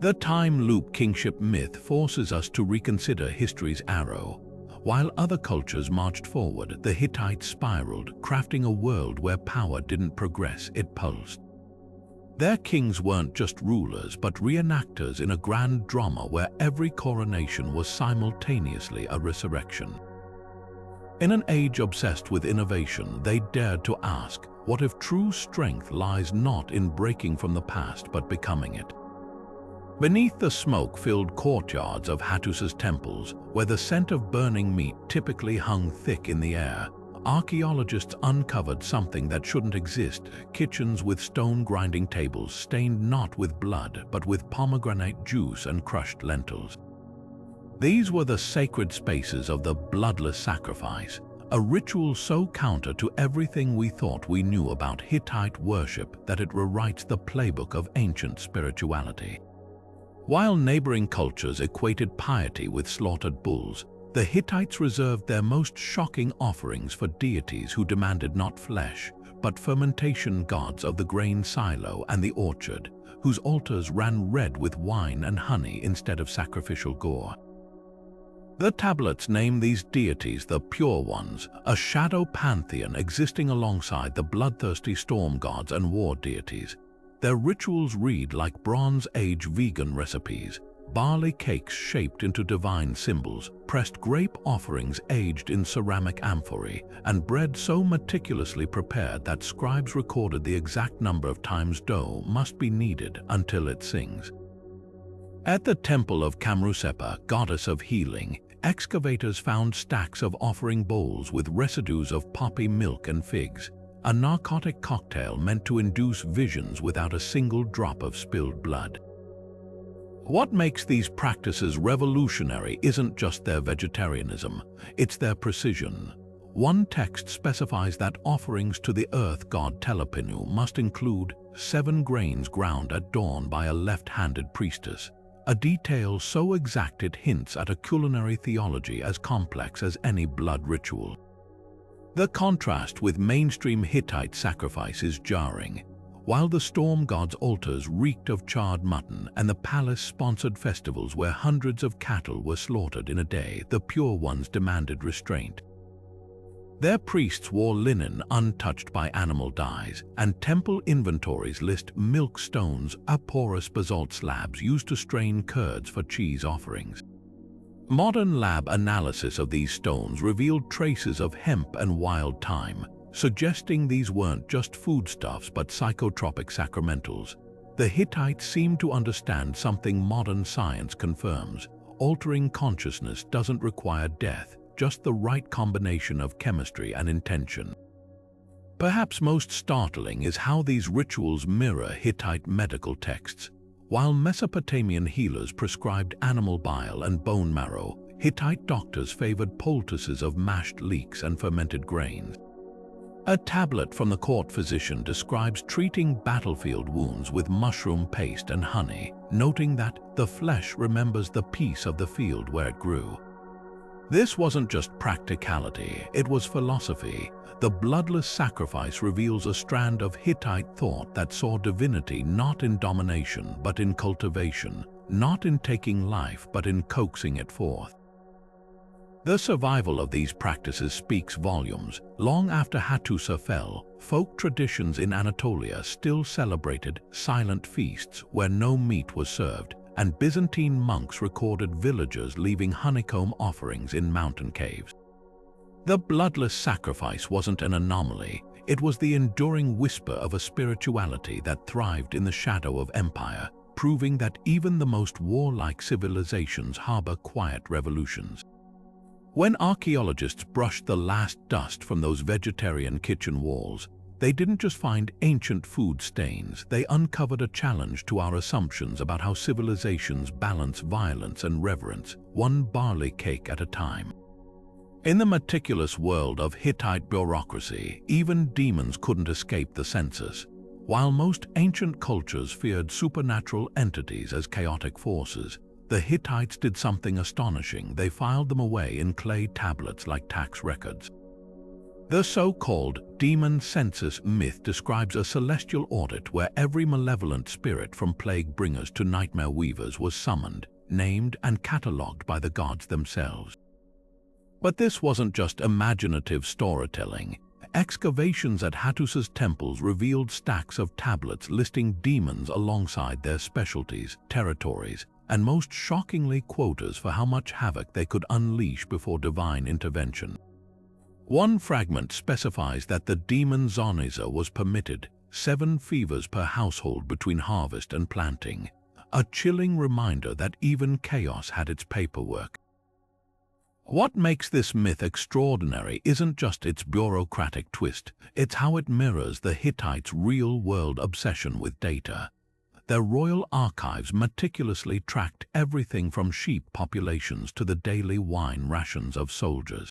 The time loop kingship myth forces us to reconsider history's arrow. While other cultures marched forward, the Hittites spiraled, crafting a world where power didn't progress, it pulsed. Their kings weren't just rulers, but reenactors in a grand drama where every coronation was simultaneously a resurrection. In an age obsessed with innovation, they dared to ask, what if true strength lies not in breaking from the past but becoming it? Beneath the smoke-filled courtyards of Hattus's temples, where the scent of burning meat typically hung thick in the air, archaeologists uncovered something that shouldn't exist: kitchens with stone-grinding tables stained not with blood but with pomegranate juice and crushed lentils. These were the sacred spaces of the bloodless sacrifice, a ritual so counter to everything we thought we knew about Hittite worship that it rewrites the playbook of ancient spirituality. While neighboring cultures equated piety with slaughtered bulls, the Hittites reserved their most shocking offerings for deities who demanded not flesh, but fermentation gods of the grain silo and the orchard, whose altars ran red with wine and honey instead of sacrificial gore. The tablets name these deities the Pure Ones, a shadow pantheon existing alongside the bloodthirsty storm gods and war deities. Their rituals read like Bronze Age vegan recipes: barley cakes shaped into divine symbols, pressed grape offerings aged in ceramic amphorae, and bread so meticulously prepared that scribes recorded the exact number of times dough must be kneaded until it sings. At the temple of Kamrusepa, goddess of healing, excavators found stacks of offering bowls with residues of poppy milk and figs, a narcotic cocktail meant to induce visions without a single drop of spilled blood. What makes these practices revolutionary isn't just their vegetarianism, it's their precision. One text specifies that offerings to the earth god Telepinu must include 7 grains ground at dawn by a left-handed priestess, a detail so exact it hints at a culinary theology as complex as any blood ritual. The contrast with mainstream Hittite sacrifice is jarring. While the storm god's altars reeked of charred mutton and the palace-sponsored festivals where hundreds of cattle were slaughtered in a day, the Pure Ones demanded restraint. Their priests wore linen untouched by animal dyes, and temple inventories list milk stones, porous basalt slabs used to strain curds for cheese offerings. Modern lab analysis of these stones revealed traces of hemp and wild thyme, suggesting these weren't just foodstuffs but psychotropic sacramentals. The Hittites seemed to understand something modern science confirms: altering consciousness doesn't require death, just the right combination of chemistry and intention. Perhaps most startling is how these rituals mirror Hittite medical texts. While Mesopotamian healers prescribed animal bile and bone marrow, Hittite doctors favored poultices of mashed leeks and fermented grains. A tablet from the court physician describes treating battlefield wounds with mushroom paste and honey, noting that the flesh remembers the peace of the field where it grew. This wasn't just practicality, it was philosophy. The bloodless sacrifice reveals a strand of Hittite thought that saw divinity not in domination but in cultivation, not in taking life but in coaxing it forth. The survival of these practices speaks volumes. Long after Hattusa fell, folk traditions in Anatolia still celebrated silent feasts where no meat was served, and Byzantine monks recorded villagers leaving honeycomb offerings in mountain caves. The bloodless sacrifice wasn't an anomaly, it was the enduring whisper of a spirituality that thrived in the shadow of empire, proving that even the most warlike civilizations harbor quiet revolutions. When archaeologists brushed the last dust from those vegetarian kitchen walls, they didn't just find ancient food stains, they uncovered a challenge to our assumptions about how civilizations balance violence and reverence, one barley cake at a time. In the meticulous world of Hittite bureaucracy, even demons couldn't escape the census. While most ancient cultures feared supernatural entities as chaotic forces, the Hittites did something astonishing. They filed them away in clay tablets like tax records. The so-called demon census myth describes a celestial audit where every malevolent spirit from plague bringers to nightmare weavers was summoned, named, and catalogued by the gods themselves. But this wasn't just imaginative storytelling. Excavations at Hattus's temples revealed stacks of tablets listing demons alongside their specialties, territories, and most shockingly quotas for how much havoc they could unleash before divine intervention. One fragment specifies that the demon Zoniza was permitted 7 fevers per household between harvest and planting, a chilling reminder that even chaos had its paperwork. What makes this myth extraordinary isn't just its bureaucratic twist, it's how it mirrors the Hittites' real-world obsession with data. Their royal archives meticulously tracked everything from sheep populations to the daily wine rations of soldiers.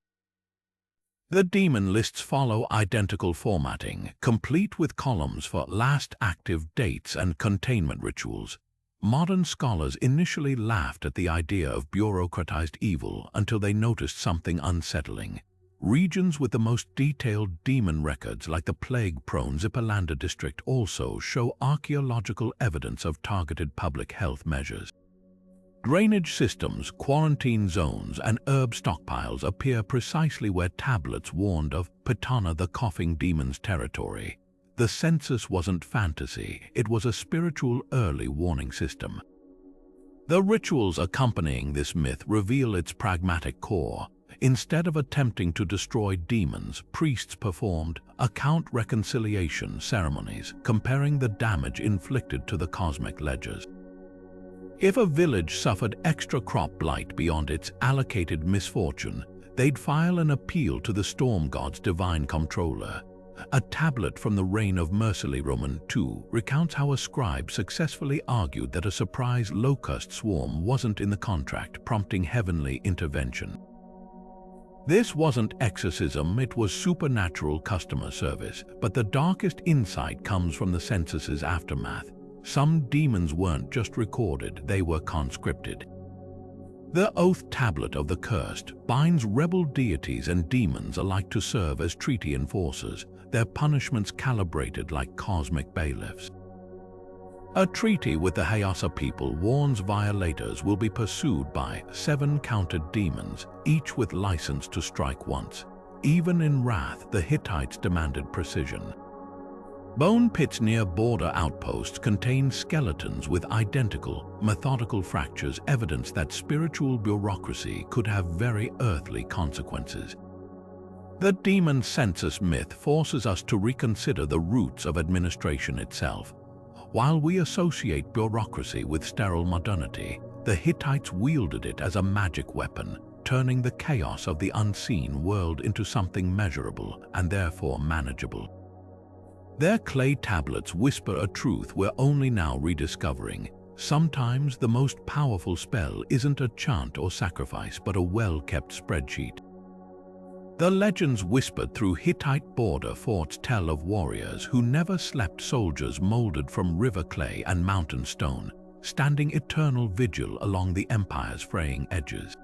The demon lists follow identical formatting, complete with columns for last active dates and containment rituals. Modern scholars initially laughed at the idea of bureaucratized evil until they noticed something unsettling. Regions with the most detailed demon records, like the plague-prone Zipalanda district, also show archaeological evidence of targeted public health measures. Drainage systems, quarantine zones, and herb stockpiles appear precisely where tablets warned of Pitana the coughing demon's territory. The census wasn't fantasy, it was a spiritual early warning system. The rituals accompanying this myth reveal its pragmatic core. Instead of attempting to destroy demons, priests performed account reconciliation ceremonies, comparing the damage inflicted to the cosmic ledgers. If a village suffered extra crop blight beyond its allocated misfortune, they'd file an appeal to the storm god's divine comptroller. A tablet from the reign of Mercilli Roman II recounts how a scribe successfully argued that a surprise locust swarm wasn't in the contract, prompting heavenly intervention. This wasn't exorcism, it was supernatural customer service, but the darkest insight comes from the census's aftermath. Some demons weren't just recorded, they were conscripted. The Oath Tablet of the Cursed binds rebel deities and demons alike to serve as treaty enforcers, their punishments calibrated like cosmic bailiffs. A treaty with the Hyasa people warns violators will be pursued by 7 counted demons, each with license to strike once. Even in wrath, the Hittites demanded precision. Bone pits near border outposts contain skeletons with identical, methodical fractures, evidence that spiritual bureaucracy could have very earthly consequences. The demon census myth forces us to reconsider the roots of administration itself. While we associate bureaucracy with sterile modernity, the Hittites wielded it as a magic weapon, turning the chaos of the unseen world into something measurable and therefore manageable. Their clay tablets whisper a truth we're only now rediscovering. Sometimes the most powerful spell isn't a chant or sacrifice, but a well-kept spreadsheet. The legends whispered through Hittite border forts tell of warriors who never slept, soldiers molded from river clay and mountain stone, standing eternal vigil along the empire's fraying edges.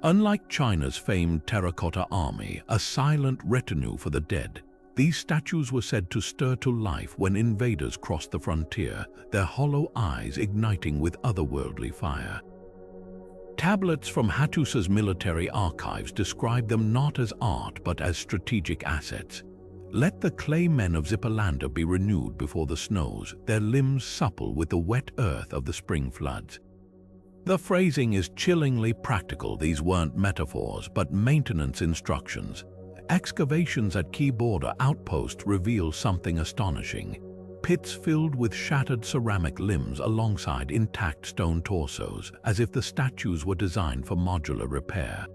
Unlike China's famed terracotta army, a silent retinue for the dead, these statues were said to stir to life when invaders crossed the frontier, their hollow eyes igniting with otherworldly fire. Tablets from Hattus's military archives describe them not as art but as strategic assets. Let the clay men of Zipalanda be renewed before the snows, their limbs supple with the wet earth of the spring floods. The phrasing is chillingly practical. These weren't metaphors but maintenance instructions. Excavations at key border outposts reveal something astonishing. Pits filled with shattered ceramic limbs alongside intact stone torsos, as if the statues were designed for modular repair.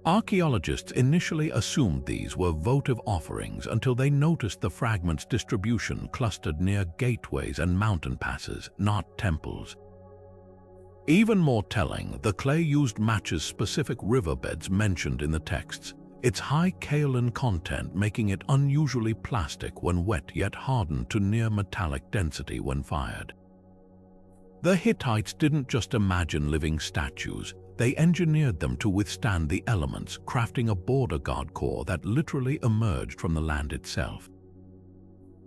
Archaeologists initially assumed these were votive offerings until they noticed the fragments' distribution clustered near gateways and mountain passes, not temples. Even more telling, the clay used matches specific riverbeds mentioned in the texts, its high kaolin content making it unusually plastic when wet yet hardened to near metallic density when fired. The Hittites didn't just imagine living statues, they engineered them to withstand the elements, crafting a border guard core that literally emerged from the land itself.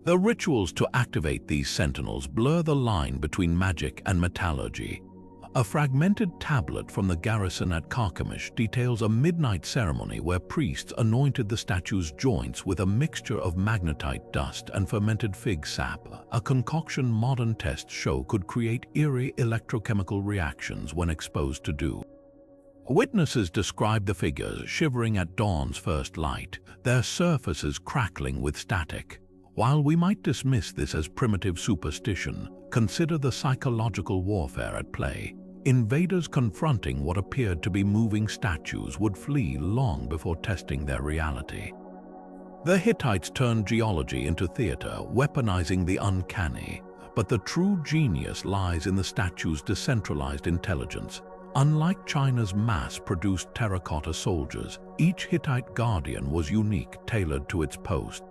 The rituals to activate these sentinels blur the line between magic and metallurgy. A fragmented tablet from the garrison at Carchemish details a midnight ceremony where priests anointed the statue's joints with a mixture of magnetite dust and fermented fig sap, a concoction modern tests show could create eerie electrochemical reactions when exposed to dew. Witnesses describe the figures shivering at dawn's first light, their surfaces crackling with static. While we might dismiss this as primitive superstition, consider the psychological warfare at play. Invaders confronting what appeared to be moving statues would flee long before testing their reality. The Hittites turned geology into theater, weaponizing the uncanny, but the true genius lies in the statue's decentralized intelligence. Unlike China's mass-produced terracotta soldiers, each Hittite guardian was unique, tailored to its post.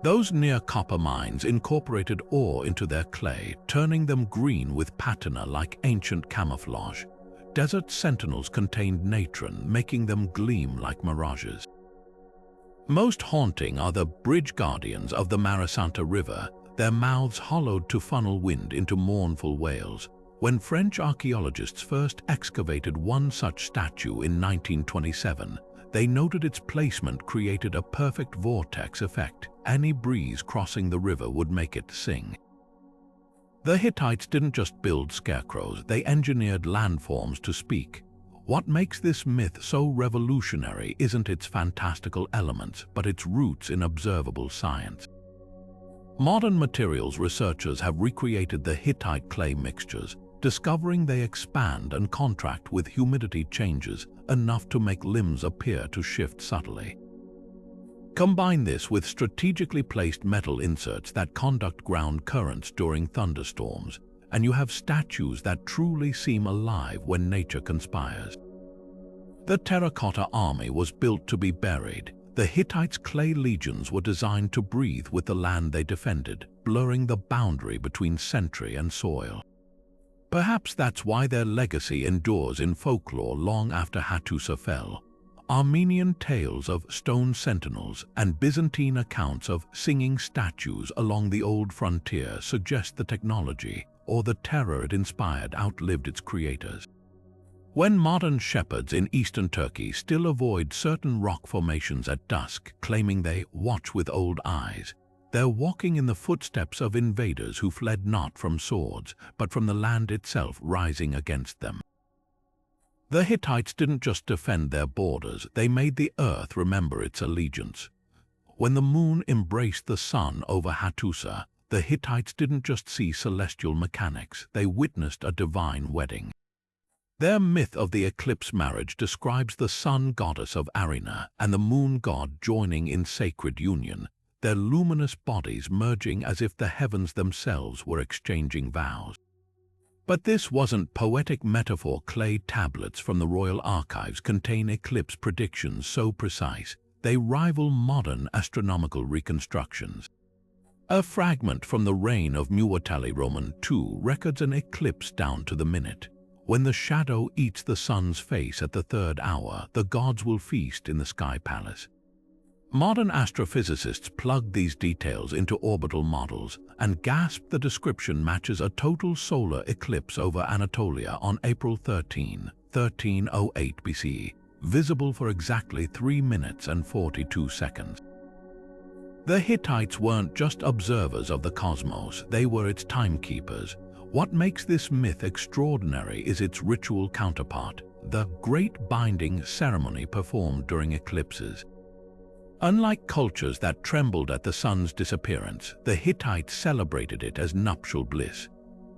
Those near copper mines incorporated ore into their clay, turning them green with patina like ancient camouflage. Desert sentinels contained natron, making them gleam like mirages. Most haunting are the bridge guardians of the Marisanta River, their mouths hollowed to funnel wind into mournful wails. When French archaeologists first excavated one such statue in 1927, they noted its placement created a perfect vortex effect. Any breeze crossing the river would make it sing. The Hittites didn't just build scarecrows, they engineered landforms to speak. What makes this myth so revolutionary isn't its fantastical elements, but its roots in observable science. Modern materials researchers have recreated the Hittite clay mixtures, discovering they expand and contract with humidity changes enough to make limbs appear to shift subtly. Combine this with strategically placed metal inserts that conduct ground currents during thunderstorms, and you have statues that truly seem alive when nature conspires. The terracotta army was built to be buried. The Hittites' clay legions were designed to breathe with the land they defended, blurring the boundary between sentry and soil. Perhaps that's why their legacy endures in folklore long after Hattusa fell. Armenian tales of stone sentinels and Byzantine accounts of singing statues along the old frontier suggest the technology, or the terror it inspired, outlived its creators. When modern shepherds in eastern Turkey still avoid certain rock formations at dusk, claiming they watch with old eyes, they're walking in the footsteps of invaders who fled not from swords, but from the land itself rising against them. The Hittites didn't just defend their borders, they made the earth remember its allegiance. When the moon embraced the sun over Hattusa, the Hittites didn't just see celestial mechanics, they witnessed a divine wedding. Their myth of the eclipse marriage describes the Sun Goddess of Arinna and the moon god joining in sacred union, their luminous bodies merging as if the heavens themselves were exchanging vows. But this wasn't poetic metaphor. Clay tablets from the royal archives contain eclipse predictions so precise, they rival modern astronomical reconstructions. A fragment from the reign of Muwatalli Roman II records an eclipse down to the minute. When the shadow eats the sun's face at the third hour, the gods will feast in the sky palace. Modern astrophysicists plugged these details into orbital models and gasped the description matches a total solar eclipse over Anatolia on April 13, 1308 BCE, visible for exactly 3 minutes and 42 seconds. The Hittites weren't just observers of the cosmos, they were its timekeepers. What makes this myth extraordinary is its ritual counterpart, the great binding ceremony performed during eclipses. Unlike cultures that trembled at the sun's disappearance, the Hittites celebrated it as nuptial bliss.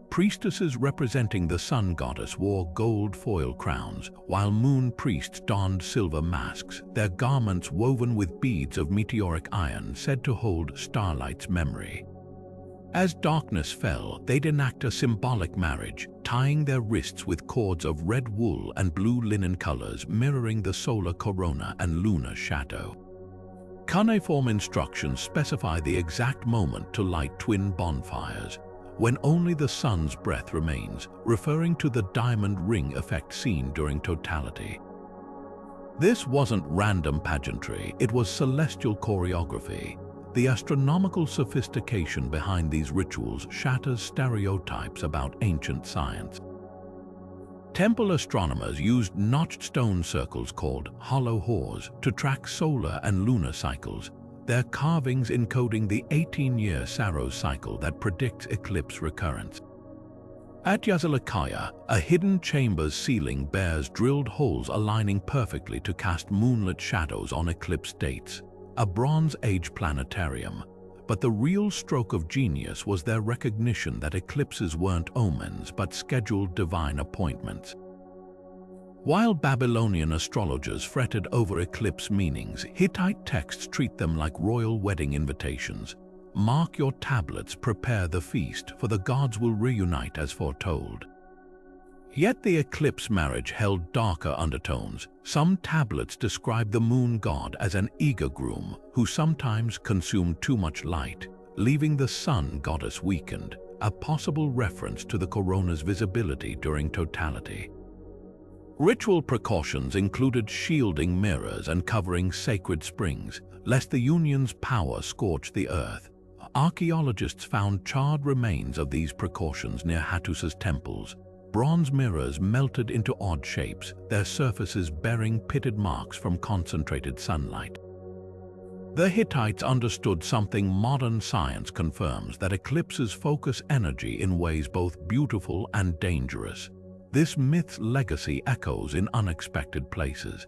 Priestesses representing the Sun Goddess wore gold foil crowns, while moon priests donned silver masks, their garments woven with beads of meteoric iron said to hold starlight's memory. As darkness fell, they'd enact a symbolic marriage, tying their wrists with cords of red wool and blue linen colors mirroring the solar corona and lunar shadow. Cuneiform instructions specify the exact moment to light twin bonfires, when only the sun's breath remains, referring to the diamond ring effect seen during totality. This wasn't random pageantry, it was celestial choreography. The astronomical sophistication behind these rituals shatters stereotypes about ancient science. Temple astronomers used notched stone circles called hollow hors to track solar and lunar cycles, their carvings encoding the 18-year Saros cycle that predicts eclipse recurrence. At Yazilikaya, a hidden chamber's ceiling bears drilled holes aligning perfectly to cast moonlit shadows on eclipse dates, a Bronze Age planetarium. But the real stroke of genius was their recognition that eclipses weren't omens but scheduled divine appointments. While Babylonian astrologers fretted over eclipse meanings, Hittite texts treat them like royal wedding invitations. Mark your tablets, prepare the feast, for the gods will reunite as foretold. Yet the eclipse marriage held darker undertones. Some tablets describe the moon god as an eager groom who sometimes consumed too much light, leaving the sun goddess weakened, a possible reference to the corona's visibility during totality. Ritual precautions included shielding mirrors and covering sacred springs, lest the union's power scorch the earth. Archaeologists found charred remains of these precautions near Hattusa's temples. Bronze mirrors melted into odd shapes, their surfaces bearing pitted marks from concentrated sunlight. The Hittites understood something modern science confirms, that eclipses focus energy in ways both beautiful and dangerous. This myth's legacy echoes in unexpected places.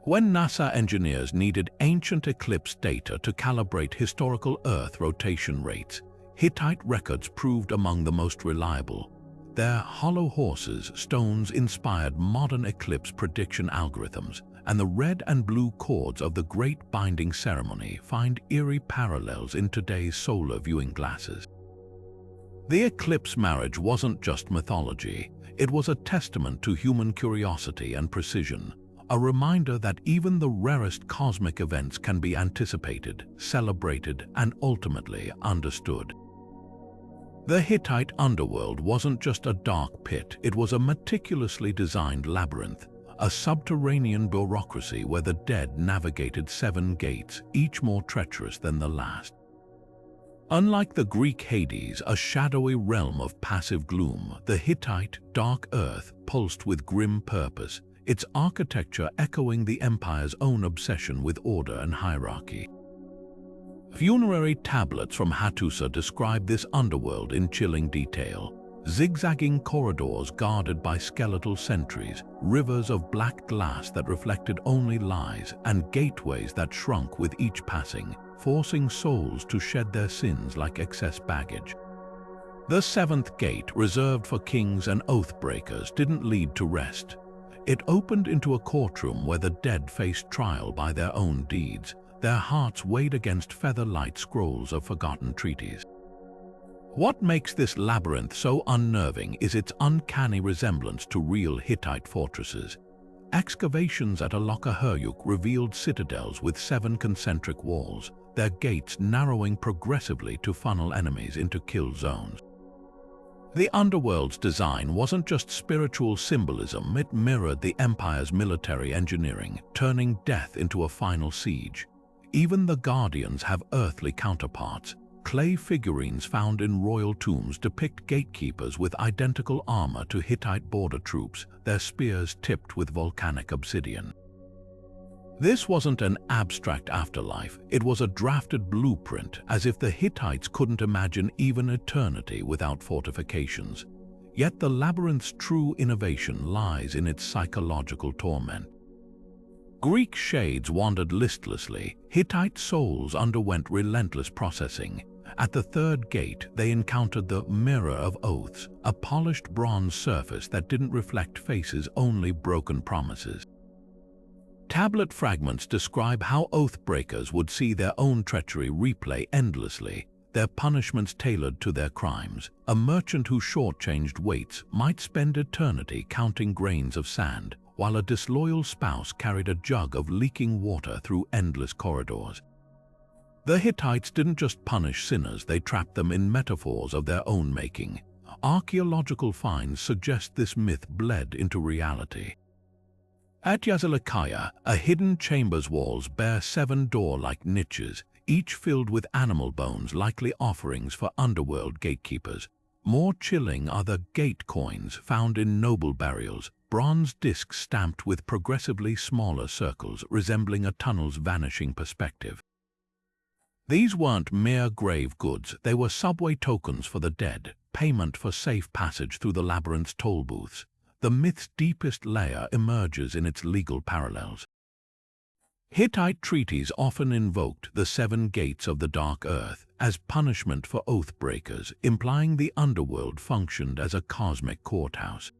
When NASA engineers needed ancient eclipse data to calibrate historical Earth rotation rates, Hittite records proved among the most reliable. Their hollow horses stones inspired modern eclipse prediction algorithms, and the red and blue cords of the Great Binding Ceremony find eerie parallels in today's solar viewing glasses. The eclipse marriage wasn't just mythology, it was a testament to human curiosity and precision, a reminder that even the rarest cosmic events can be anticipated, celebrated, and ultimately understood. The Hittite underworld wasn't just a dark pit, it was a meticulously designed labyrinth, a subterranean bureaucracy where the dead navigated 7 gates, each more treacherous than the last. Unlike the Greek Hades, a shadowy realm of passive gloom, the Hittite dark earth pulsed with grim purpose, its architecture echoing the empire's own obsession with order and hierarchy. Funerary tablets from Hattusa describe this underworld in chilling detail. Zigzagging corridors guarded by skeletal sentries, rivers of black glass that reflected only lies, and gateways that shrunk with each passing, forcing souls to shed their sins like excess baggage. The 7th gate, reserved for kings and oath-breakers, didn't lead to rest. It opened into a courtroom where the dead faced trial by their own deeds, their hearts weighed against feather-light scrolls of forgotten treaties. What makes this labyrinth so unnerving is its uncanny resemblance to real Hittite fortresses. Excavations at Alokahuruk revealed citadels with 7 concentric walls, their gates narrowing progressively to funnel enemies into kill zones. The underworld's design wasn't just spiritual symbolism, it mirrored the Empire's military engineering, turning death into a final siege. Even the guardians have earthly counterparts. Clay figurines found in royal tombs depict gatekeepers with identical armor to Hittite border troops, their spears tipped with volcanic obsidian. This wasn't an abstract afterlife, it was a drafted blueprint, as if the Hittites couldn't imagine even eternity without fortifications. Yet the labyrinth's true innovation lies in its psychological torment. Greek shades wandered listlessly, Hittite souls underwent relentless processing. At the third gate, they encountered the Mirror of Oaths, a polished bronze surface that didn't reflect faces, only broken promises. Tablet fragments describe how oath breakers would see their own treachery replay endlessly, their punishments tailored to their crimes. A merchant who shortchanged weights might spend eternity counting grains of sand, while a disloyal spouse carried a jug of leaking water through endless corridors. The Hittites didn't just punish sinners, they trapped them in metaphors of their own making. Archaeological finds suggest this myth bled into reality. At Yazilikaya, a hidden chamber's walls bear 7 door-like niches, each filled with animal bones, likely offerings for underworld gatekeepers. More chilling are the gate coins found in noble burials, bronze discs stamped with progressively smaller circles resembling a tunnel's vanishing perspective. These weren't mere grave goods, they were subway tokens for the dead, payment for safe passage through the labyrinth's toll booths. The myth's deepest layer emerges in its legal parallels. Hittite treaties often invoked the 7 gates of the Dark Earth as punishment for oath breakers, implying the underworld functioned as a cosmic courthouse.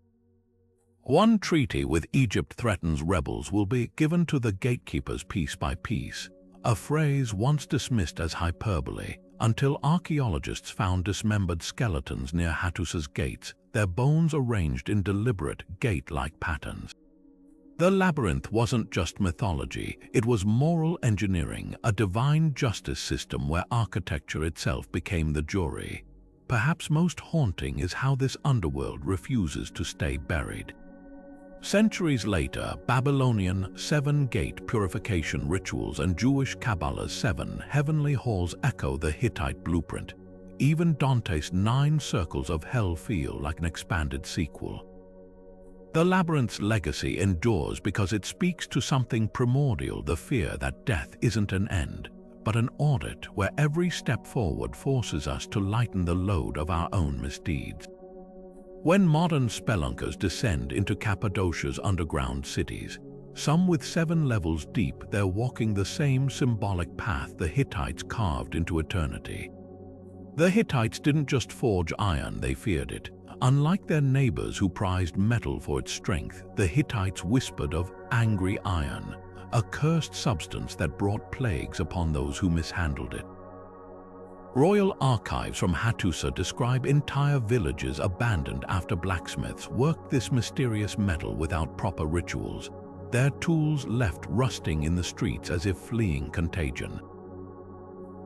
One treaty with Egypt threatens rebels will be given to the gatekeepers piece by piece, a phrase once dismissed as hyperbole, until archaeologists found dismembered skeletons near Hattusa's gates, their bones arranged in deliberate gate-like patterns. The labyrinth wasn't just mythology, it was moral engineering, a divine justice system where architecture itself became the jury. Perhaps most haunting is how this underworld refuses to stay buried. Centuries later, Babylonian 7-gate purification rituals and Jewish Kabbalah's 7 heavenly halls echo the Hittite blueprint. Even Dante's 9 circles of hell feel like an expanded sequel. The labyrinth's legacy endures because it speaks to something primordial, the fear that death isn't an end, but an audit where every step forward forces us to lighten the load of our own misdeeds. When modern spelunkers descend into Cappadocia's underground cities, some with 7 levels deep, they're walking the same symbolic path the Hittites carved into eternity. The Hittites didn't just forge iron, they feared it. Unlike their neighbors who prized metal for its strength, the Hittites whispered of angry iron, a cursed substance that brought plagues upon those who mishandled it. Royal archives from Hattusa describe entire villages abandoned after blacksmiths worked this mysterious metal without proper rituals, their tools left rusting in the streets as if fleeing contagion.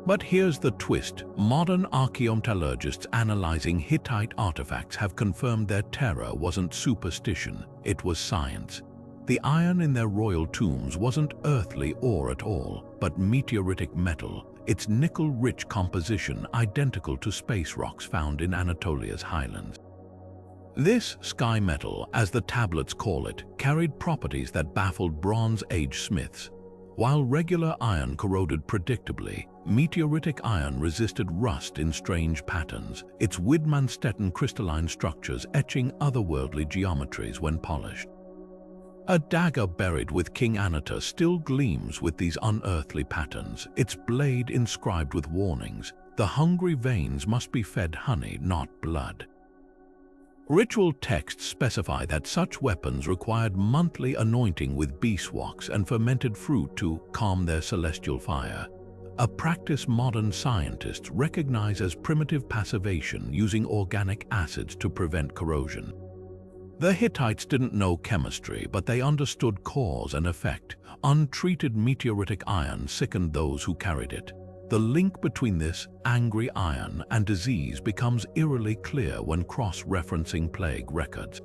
But here's the twist. Modern archaeometallurgists analyzing Hittite artifacts have confirmed their terror wasn't superstition, it was science. The iron in their royal tombs wasn't earthly ore at all, but meteoritic metal, its nickel-rich composition identical to space rocks found in Anatolia's highlands. This sky metal, as the tablets call it, carried properties that baffled Bronze Age smiths. While regular iron corroded predictably, meteoritic iron resisted rust in strange patterns, its Widmanstetten crystalline structures etching otherworldly geometries when polished. A dagger buried with King Anata still gleams with these unearthly patterns, its blade inscribed with warnings. The hungry veins must be fed honey, not blood. Ritual texts specify that such weapons required monthly anointing with beeswax and fermented fruit to calm their celestial fire, a practice modern scientists recognize as primitive passivation using organic acids to prevent corrosion. The Hittites didn't know chemistry, but they understood cause and effect. Untreated meteoritic iron sickened those who carried it. The link between this angry iron and disease becomes eerily clear when cross-referencing plague records.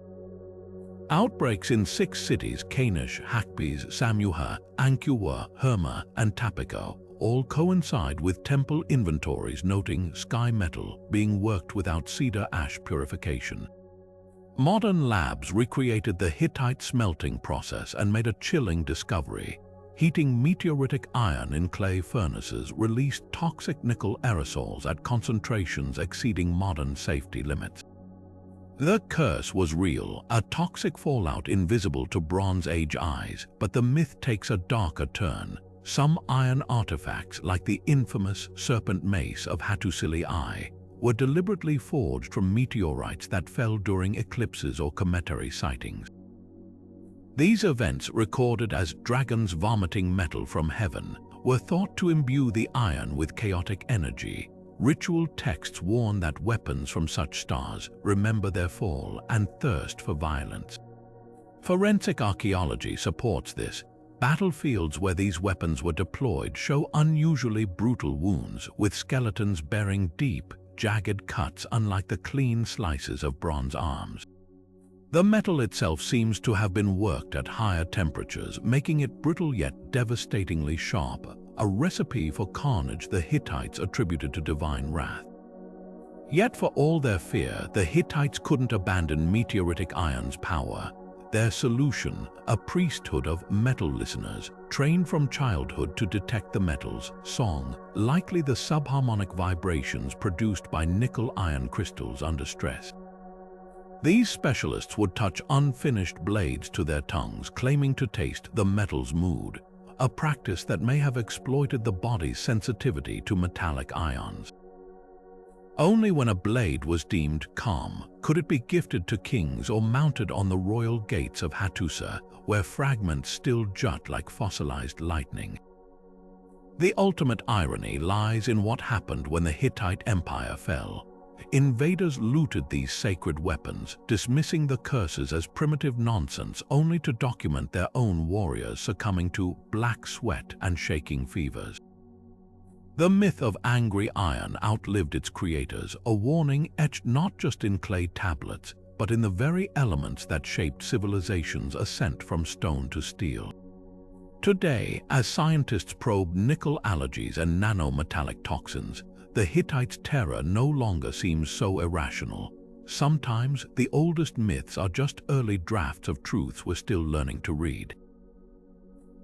Outbreaks in 6 cities, Kanish, Hakpis, Samuha, Ankuwa, Herma, and Tapiko, all coincide with temple inventories noting sky metal being worked without cedar ash purification. Modern labs recreated the Hittite smelting process and made a chilling discovery. Heating meteoritic iron in clay furnaces released toxic nickel aerosols at concentrations exceeding modern safety limits. The curse was real, a toxic fallout invisible to Bronze Age eyes, but the myth takes a darker turn. Some iron artifacts, like the infamous serpent mace of Hattusili I, were deliberately forged from meteorites that fell during eclipses or cometary sightings. These events, recorded as dragons vomiting metal from heaven, were thought to imbue the iron with chaotic energy. Ritual texts warn that weapons from such stars remember their fall and thirst for violence. Forensic archaeology supports this. Battlefields where these weapons were deployed show unusually brutal wounds, with skeletons bearing deep, jagged cuts unlike the clean slices of bronze arms. The metal itself seems to have been worked at higher temperatures, making it brittle yet devastatingly sharp, a recipe for carnage the Hittites attributed to divine wrath. Yet for all their fear, the Hittites couldn't abandon meteoritic iron's power. Their solution, a priesthood of metal listeners, trained from childhood to detect the metal's song, likely the subharmonic vibrations produced by nickel-iron crystals under stress. These specialists would touch unfinished blades to their tongues, claiming to taste the metal's mood, a practice that may have exploited the body's sensitivity to metallic ions. Only when a blade was deemed calm could it be gifted to kings or mounted on the royal gates of Hattusa, where fragments still jut like fossilized lightning. The ultimate irony lies in what happened when the Hittite Empire fell. Invaders looted these sacred weapons, dismissing the curses as primitive nonsense, only to document their own warriors succumbing to black sweat and shaking fevers. The myth of angry iron outlived its creators, a warning etched not just in clay tablets, but in the very elements that shaped civilization's ascent from stone to steel. Today, as scientists probe nickel allergies and nanometallic toxins, the Hittites' terror no longer seems so irrational. Sometimes the oldest myths are just early drafts of truths we're still learning to read.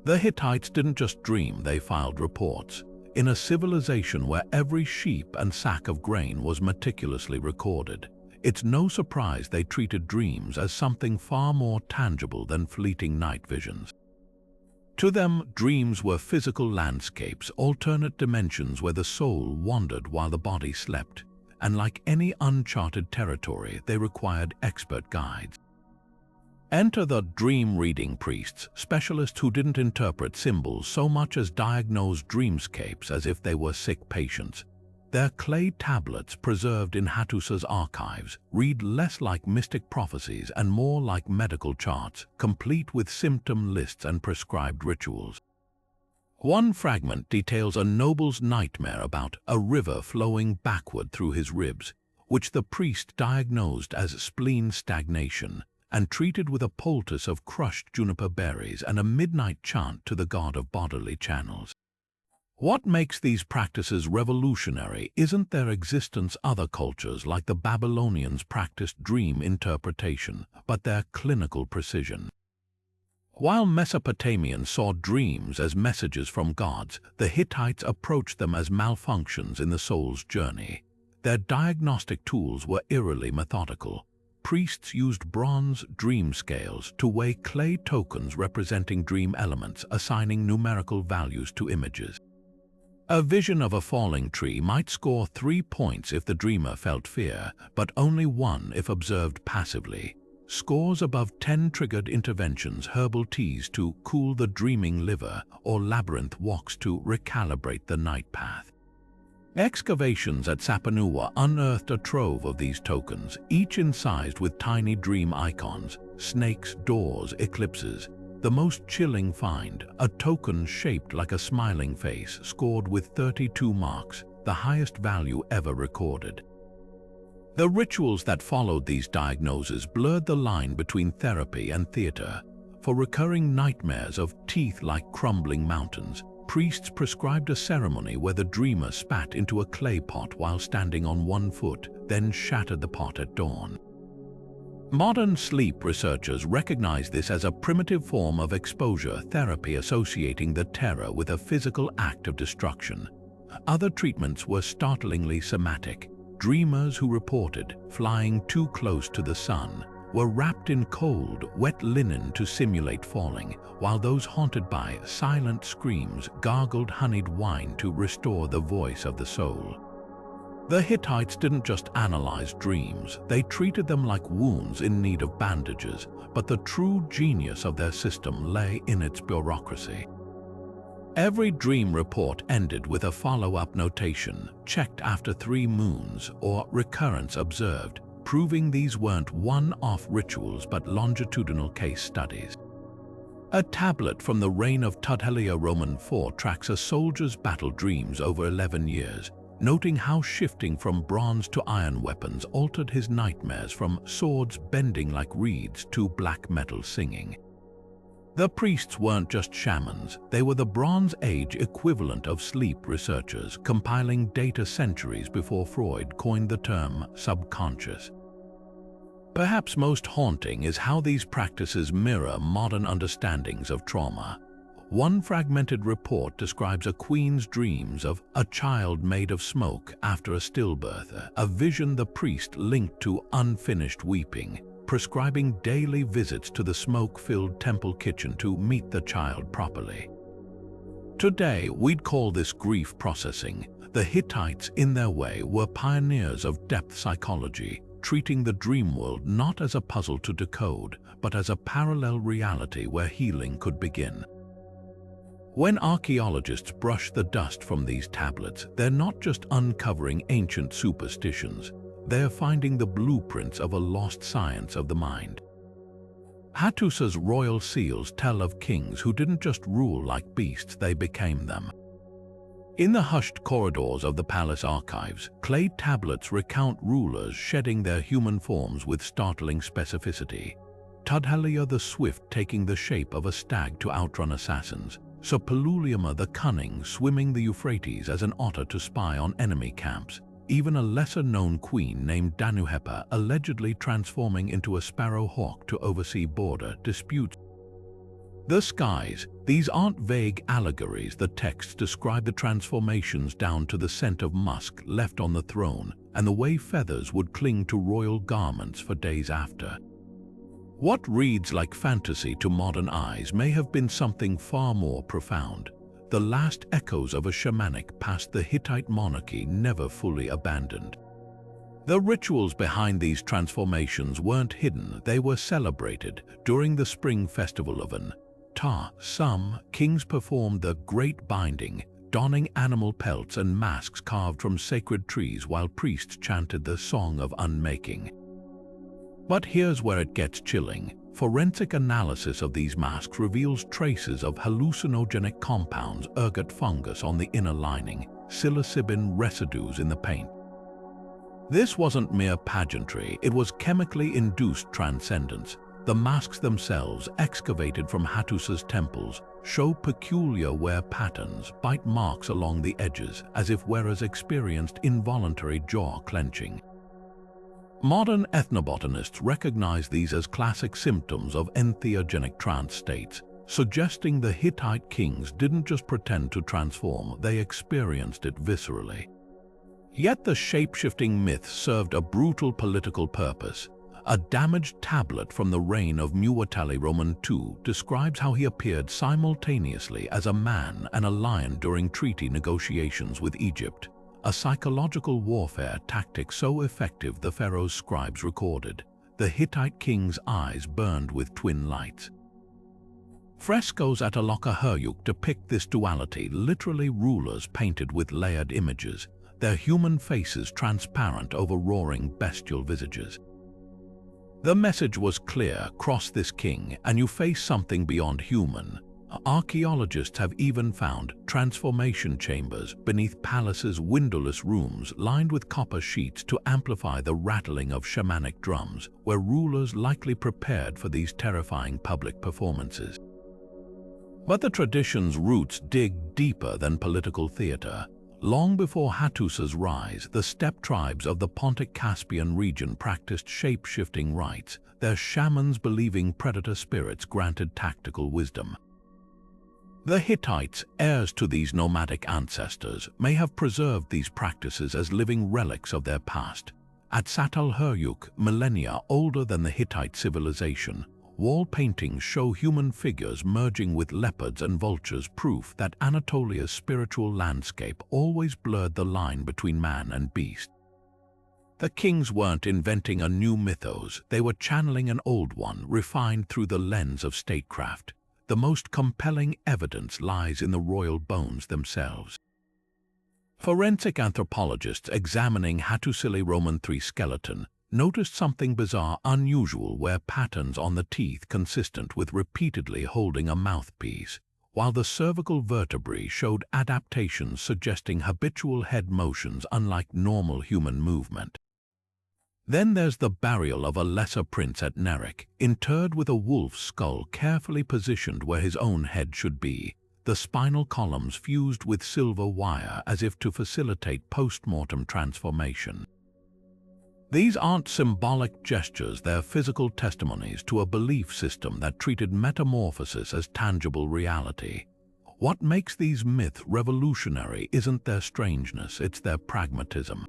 The Hittites didn't just dream, they filed reports. In a civilization where every sheep and sack of grain was meticulously recorded, it's no surprise they treated dreams as something far more tangible than fleeting night visions. To them, dreams were physical landscapes, alternate dimensions where the soul wandered while the body slept, and like any uncharted territory, they required expert guides. Enter the dream-reading priests, specialists who didn't interpret symbols so much as diagnose dreamscapes as if they were sick patients. Their clay tablets, preserved in Hattusa's archives, read less like mystic prophecies and more like medical charts, complete with symptom lists and prescribed rituals. One fragment details a noble's nightmare about a river flowing backward through his ribs, which the priest diagnosed as spleen stagnation, and treated with a poultice of crushed juniper berries and a midnight chant to the god of bodily channels. What makes these practices revolutionary isn't their existence. Other cultures like the Babylonians practiced dream interpretation, but their clinical precision. While Mesopotamians saw dreams as messages from gods, the Hittites approached them as malfunctions in the soul's journey. Their diagnostic tools were eerily methodical. Priests used bronze dream scales to weigh clay tokens representing dream elements, assigning numerical values to images. A vision of a falling tree might score 3 points if the dreamer felt fear, but only 1 if observed passively. Scores above 10 triggered interventions, herbal teas to cool the dreaming liver, or labyrinth walks to recalibrate the night path. Excavations at Sapanua unearthed a trove of these tokens, each incised with tiny dream icons, snakes, doors, eclipses. The most chilling find, a token shaped like a smiling face, scored with 32 marks, the highest value ever recorded. The rituals that followed these diagnoses blurred the line between therapy and theater. For recurring nightmares of teeth like crumbling mountains, priests prescribed a ceremony where the dreamer spat into a clay pot while standing on 1 foot, then shattered the pot at dawn. Modern sleep researchers recognize this as a primitive form of exposure therapy, associating the terror with a physical act of destruction. Other treatments were startlingly somatic. Dreamers who reported flying too close to the sun, were wrapped in cold, wet linen to simulate falling, while those haunted by silent screams gargled honeyed wine to restore the voice of the soul. The Hittites didn't just analyze dreams, they treated them like wounds in need of bandages, but the true genius of their system lay in its bureaucracy. Every dream report ended with a follow-up notation, checked after 3 moons, or recurrence observed, proving these weren't one-off rituals but longitudinal case studies. A tablet from the reign of Tudhaliya IV tracks a soldier's battle dreams over 11 years, noting how shifting from bronze to iron weapons altered his nightmares, from swords bending like reeds to black metal singing. The priests weren't just shamans, they were the Bronze Age equivalent of sleep researchers, compiling data centuries before Freud coined the term subconscious. Perhaps most haunting is how these practices mirror modern understandings of trauma. One fragmented report describes a queen's dreams of a child made of smoke after a stillbirth, a vision the priest linked to unfinished weeping, prescribing daily visits to the smoke-filled temple kitchen to meet the child properly. Today, we'd call this grief processing. The Hittites, in their way, were pioneers of depth psychology, treating the dream world not as a puzzle to decode, but as a parallel reality where healing could begin. When archaeologists brush the dust from these tablets, they're not just uncovering ancient superstitions, they're finding the blueprints of a lost science of the mind. Hattusa's royal seals tell of kings who didn't just rule like beasts, they became them. In the hushed corridors of the palace archives, clay tablets recount rulers shedding their human forms with startling specificity. Tudhaliya the Swift taking the shape of a stag to outrun assassins, Suppiluliuma the Cunning swimming the Euphrates as an otter to spy on enemy camps, even a lesser-known queen named Danuhepa allegedly transforming into a sparrow hawk to oversee border disputes. The skies, these aren't vague allegories. The texts describe the transformations down to the scent of musk left on the throne and the way feathers would cling to royal garments for days after. What reads like fantasy to modern eyes may have been something far more profound. The last echoes of a shamanic past the Hittite monarchy never fully abandoned. The rituals behind these transformations weren't hidden, they were celebrated. During the spring festival of some kings performed the Great Binding, donning animal pelts and masks carved from sacred trees while priests chanted the Song of Unmaking. But here's where it gets chilling. Forensic analysis of these masks reveals traces of hallucinogenic compounds, ergot fungus on the inner lining, psilocybin residues in the paint. This wasn't mere pageantry, it was chemically induced transcendence. The masks themselves, excavated from Hattusa's temples, show peculiar wear patterns, bite marks along the edges, as if wearers experienced involuntary jaw clenching. Modern ethnobotanists recognize these as classic symptoms of entheogenic trance states, suggesting the Hittite kings didn't just pretend to transform, they experienced it viscerally. Yet the shape-shifting myth served a brutal political purpose. A damaged tablet from the reign of Muwatalli II describes how he appeared simultaneously as a man and a lion during treaty negotiations with Egypt, a psychological warfare tactic so effective the pharaoh's scribes recorded. The Hittite king's eyes burned with twin lights. Frescoes at Alokahuruk depict this duality, literally rulers painted with layered images, their human faces transparent over roaring bestial visages. The message was clear: cross this king and you face something beyond human. Archaeologists have even found transformation chambers beneath palaces' windowless rooms lined with copper sheets to amplify the rattling of shamanic drums, where rulers likely prepared for these terrifying public performances. But the tradition's roots dig deeper than political theater. Long before Hattusa's rise, the steppe tribes of the Pontic-Caspian region practiced shape-shifting rites, their shamans believing predator spirits granted tactical wisdom. The Hittites, heirs to these nomadic ancestors, may have preserved these practices as living relics of their past, At Çatalhöyük, millennia older than the Hittite civilization, wall paintings show human figures merging with leopards and vultures, proof that Anatolia's spiritual landscape always blurred the line between man and beast. The kings weren't inventing a new mythos, they were channeling an old one, refined through the lens of statecraft. The most compelling evidence lies in the royal bones themselves. Forensic anthropologists examining Hattusili Roman III skeleton noticed something bizarre, unusual, where patterns on the teeth consistent with repeatedly holding a mouthpiece, while the cervical vertebrae showed adaptations suggesting habitual head motions unlike normal human movement. Then there's the burial of a lesser prince at Nerik, interred with a wolf's skull carefully positioned where his own head should be, the spinal columns fused with silver wire as if to facilitate post-mortem transformation. These aren't symbolic gestures, they're physical testimonies to a belief system that treated metamorphosis as tangible reality. What makes these myths revolutionary isn't their strangeness, it's their pragmatism.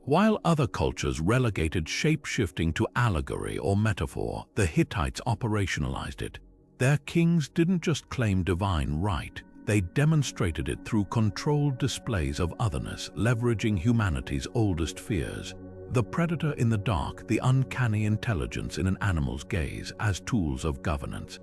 While other cultures relegated shape-shifting to allegory or metaphor, the Hittites operationalized it. Their kings didn't just claim divine right, they demonstrated it through controlled displays of otherness, leveraging humanity's oldest fears. The predator in the dark, the uncanny intelligence in an animal's gaze, as tools of governance.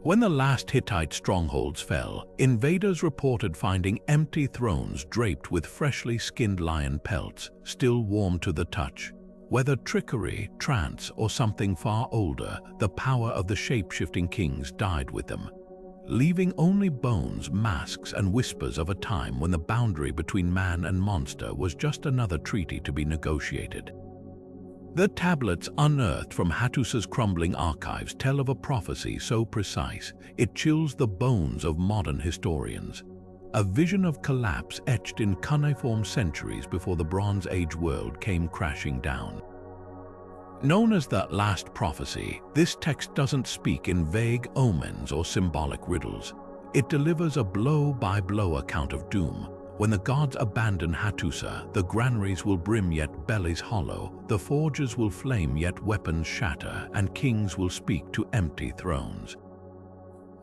When the last Hittite strongholds fell, invaders reported finding empty thrones draped with freshly skinned lion pelts, still warm to the touch. Whether trickery, trance, or something far older, the power of the shape-shifting kings died with them, leaving only bones, masks, and whispers of a time when the boundary between man and monster was just another treaty to be negotiated. The tablets unearthed from Hattus's crumbling archives tell of a prophecy so precise it chills the bones of modern historians. A vision of collapse etched in cuneiform centuries before the Bronze Age world came crashing down. Known as the Last Prophecy, this text doesn't speak in vague omens or symbolic riddles. It delivers a blow-by-blow account of doom. When the gods abandon Hattusa, the granaries will brim yet bellies hollow, the forges will flame yet weapons shatter, and kings will speak to empty thrones.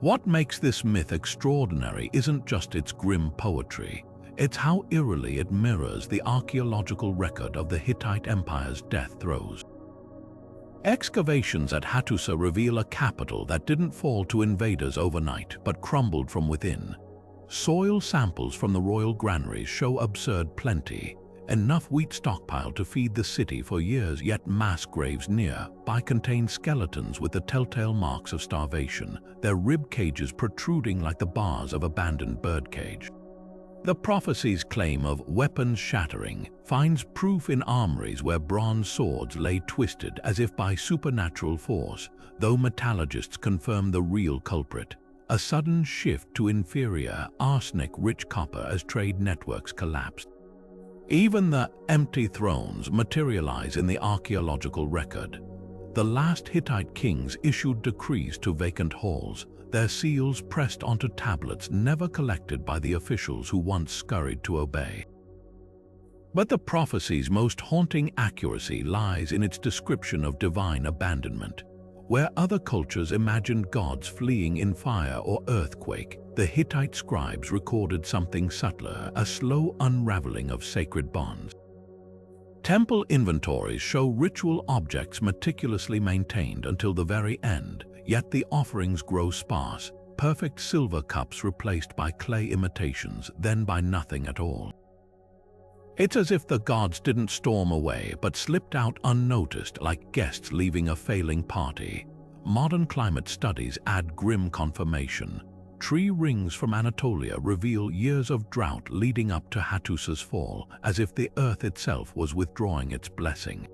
What makes this myth extraordinary isn't just its grim poetry, it's how eerily it mirrors the archaeological record of the Hittite Empire's death throes. Excavations at Hattusa reveal a capital that didn't fall to invaders overnight but crumbled from within. Soil samples from the royal granaries show absurd plenty, enough wheat stockpile to feed the city for years, yet mass graves nearby contain skeletons with the telltale marks of starvation, their rib cages protruding like the bars of abandoned birdcage. The prophecy's claim of weapons shattering finds proof in armories where bronze swords lay twisted as if by supernatural force, though metallurgists confirm the real culprit. A sudden shift to inferior, arsenic-rich copper as trade networks collapsed. Even the empty thrones materialize in the archaeological record. The last Hittite kings issued decrees to vacant halls, their seals pressed onto tablets never collected by the officials who once scurried to obey. But the prophecy's most haunting accuracy lies in its description of divine abandonment. Where other cultures imagined gods fleeing in fire or earthquake, the Hittite scribes recorded something subtler, a slow unraveling of sacred bonds. Temple inventories show ritual objects meticulously maintained until the very end, yet the offerings grow sparse, perfect silver cups replaced by clay imitations, then by nothing at all. It's as if the gods didn't storm away but slipped out unnoticed, like guests leaving a failing party. Modern climate studies add grim confirmation. Tree rings from Anatolia reveal years of drought leading up to Hattusa's fall, as if the earth itself was withdrawing its blessing.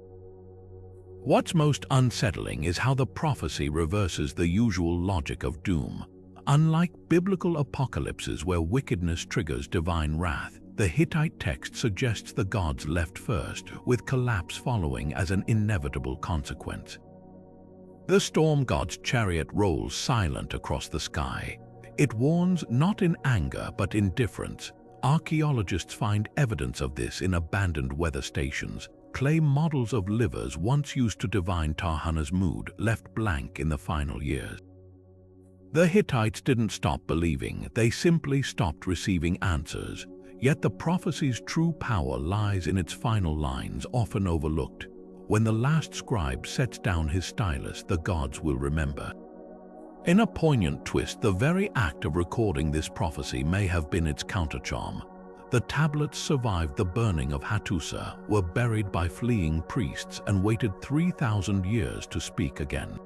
What's most unsettling is how the prophecy reverses the usual logic of doom. Unlike biblical apocalypses where wickedness triggers divine wrath, the Hittite text suggests the gods left first, with collapse following as an inevitable consequence. The storm god's chariot rolls silent across the sky. It warns not in anger but in indifference. Archaeologists find evidence of this in abandoned weather stations, clay models of livers once used to divine Tahana's mood left blank in the final years. The Hittites didn't stop believing, they simply stopped receiving answers. Yet the prophecy's true power lies in its final lines, often overlooked. When the last scribe sets down his stylus, the gods will remember. In a poignant twist, the very act of recording this prophecy may have been its countercharm. The tablets survived the burning of Hattusa, were buried by fleeing priests, and waited 3,000 years to speak again.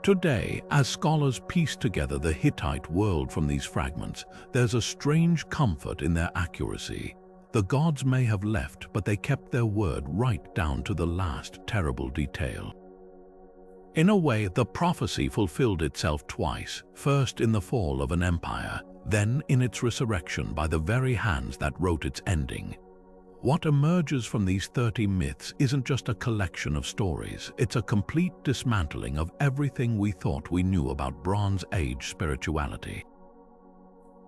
Today, as scholars piece together the Hittite world from these fragments, there's a strange comfort in their accuracy. The gods may have left, but they kept their word right down to the last terrible detail. In a way, the prophecy fulfilled itself twice, first in the fall of an empire, then in its resurrection by the very hands that wrote its ending. What emerges from these 30 myths isn't just a collection of stories, it's a complete dismantling of everything we thought we knew about Bronze Age spirituality.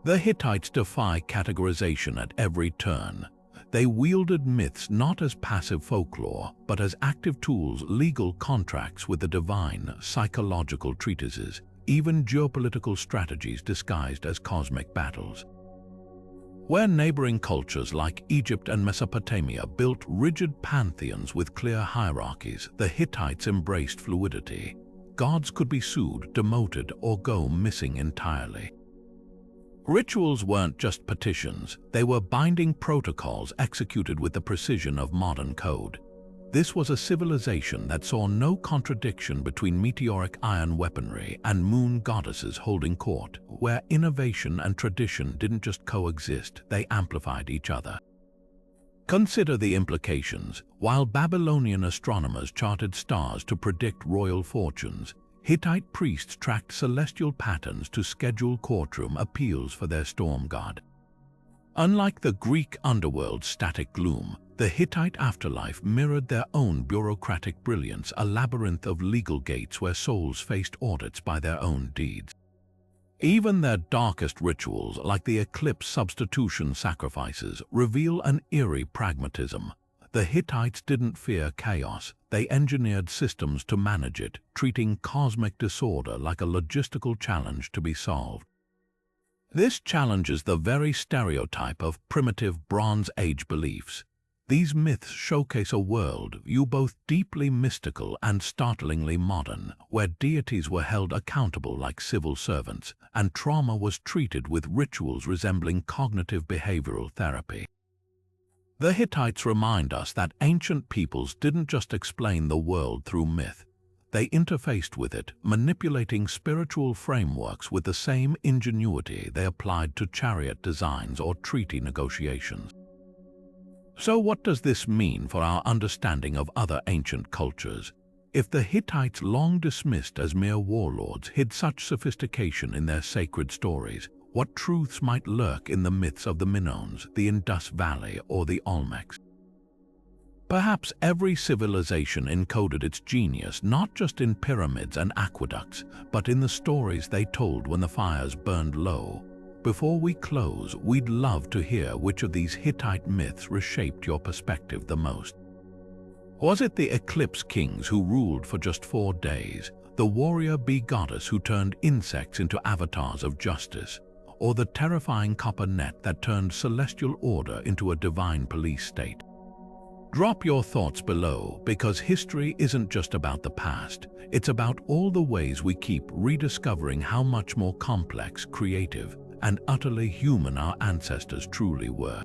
The Hittites defy categorization at every turn. They wielded myths not as passive folklore, but as active tools, legal contracts with the divine, psychological treatises, even geopolitical strategies disguised as cosmic battles. Where neighboring cultures like Egypt and Mesopotamia built rigid pantheons with clear hierarchies, the Hittites embraced fluidity. Gods could be sued, demoted, or go missing entirely. Rituals weren't just petitions, they were binding protocols executed with the precision of modern code. This was a civilization that saw no contradiction between meteoric iron weaponry and moon goddesses holding court, where innovation and tradition didn't just coexist, they amplified each other. Consider the implications. While Babylonian astronomers charted stars to predict royal fortunes, Hittite priests tracked celestial patterns to schedule courtroom appeals for their storm god. Unlike the Greek underworld's static gloom, the Hittite afterlife mirrored their own bureaucratic brilliance, a labyrinth of legal gates where souls faced audits by their own deeds. Even their darkest rituals, like the eclipse substitution sacrifices, reveal an eerie pragmatism. The Hittites didn't fear chaos, they engineered systems to manage it, treating cosmic disorder like a logistical challenge to be solved. This challenges the very stereotype of primitive Bronze Age beliefs. These myths showcase a world view both deeply mystical and startlingly modern, where deities were held accountable like civil servants, and trauma was treated with rituals resembling cognitive behavioral therapy. The Hittites remind us that ancient peoples didn't just explain the world through myth. They interfaced with it, manipulating spiritual frameworks with the same ingenuity they applied to chariot designs or treaty negotiations. So what does this mean for our understanding of other ancient cultures? If the Hittites, long dismissed as mere warlords, hid such sophistication in their sacred stories, what truths might lurk in the myths of the Minoans, the Indus Valley, or the Olmecs? Perhaps every civilization encoded its genius not just in pyramids and aqueducts, but in the stories they told when the fires burned low. Before we close, we'd love to hear which of these Hittite myths reshaped your perspective the most. Was it the eclipse kings who ruled for just 4 days, the warrior bee goddess who turned insects into avatars of justice, or the terrifying copper net that turned celestial order into a divine police state? Drop your thoughts below, because history isn't just about the past, it's about all the ways we keep rediscovering how much more complex, creative, and utterly human our ancestors truly were.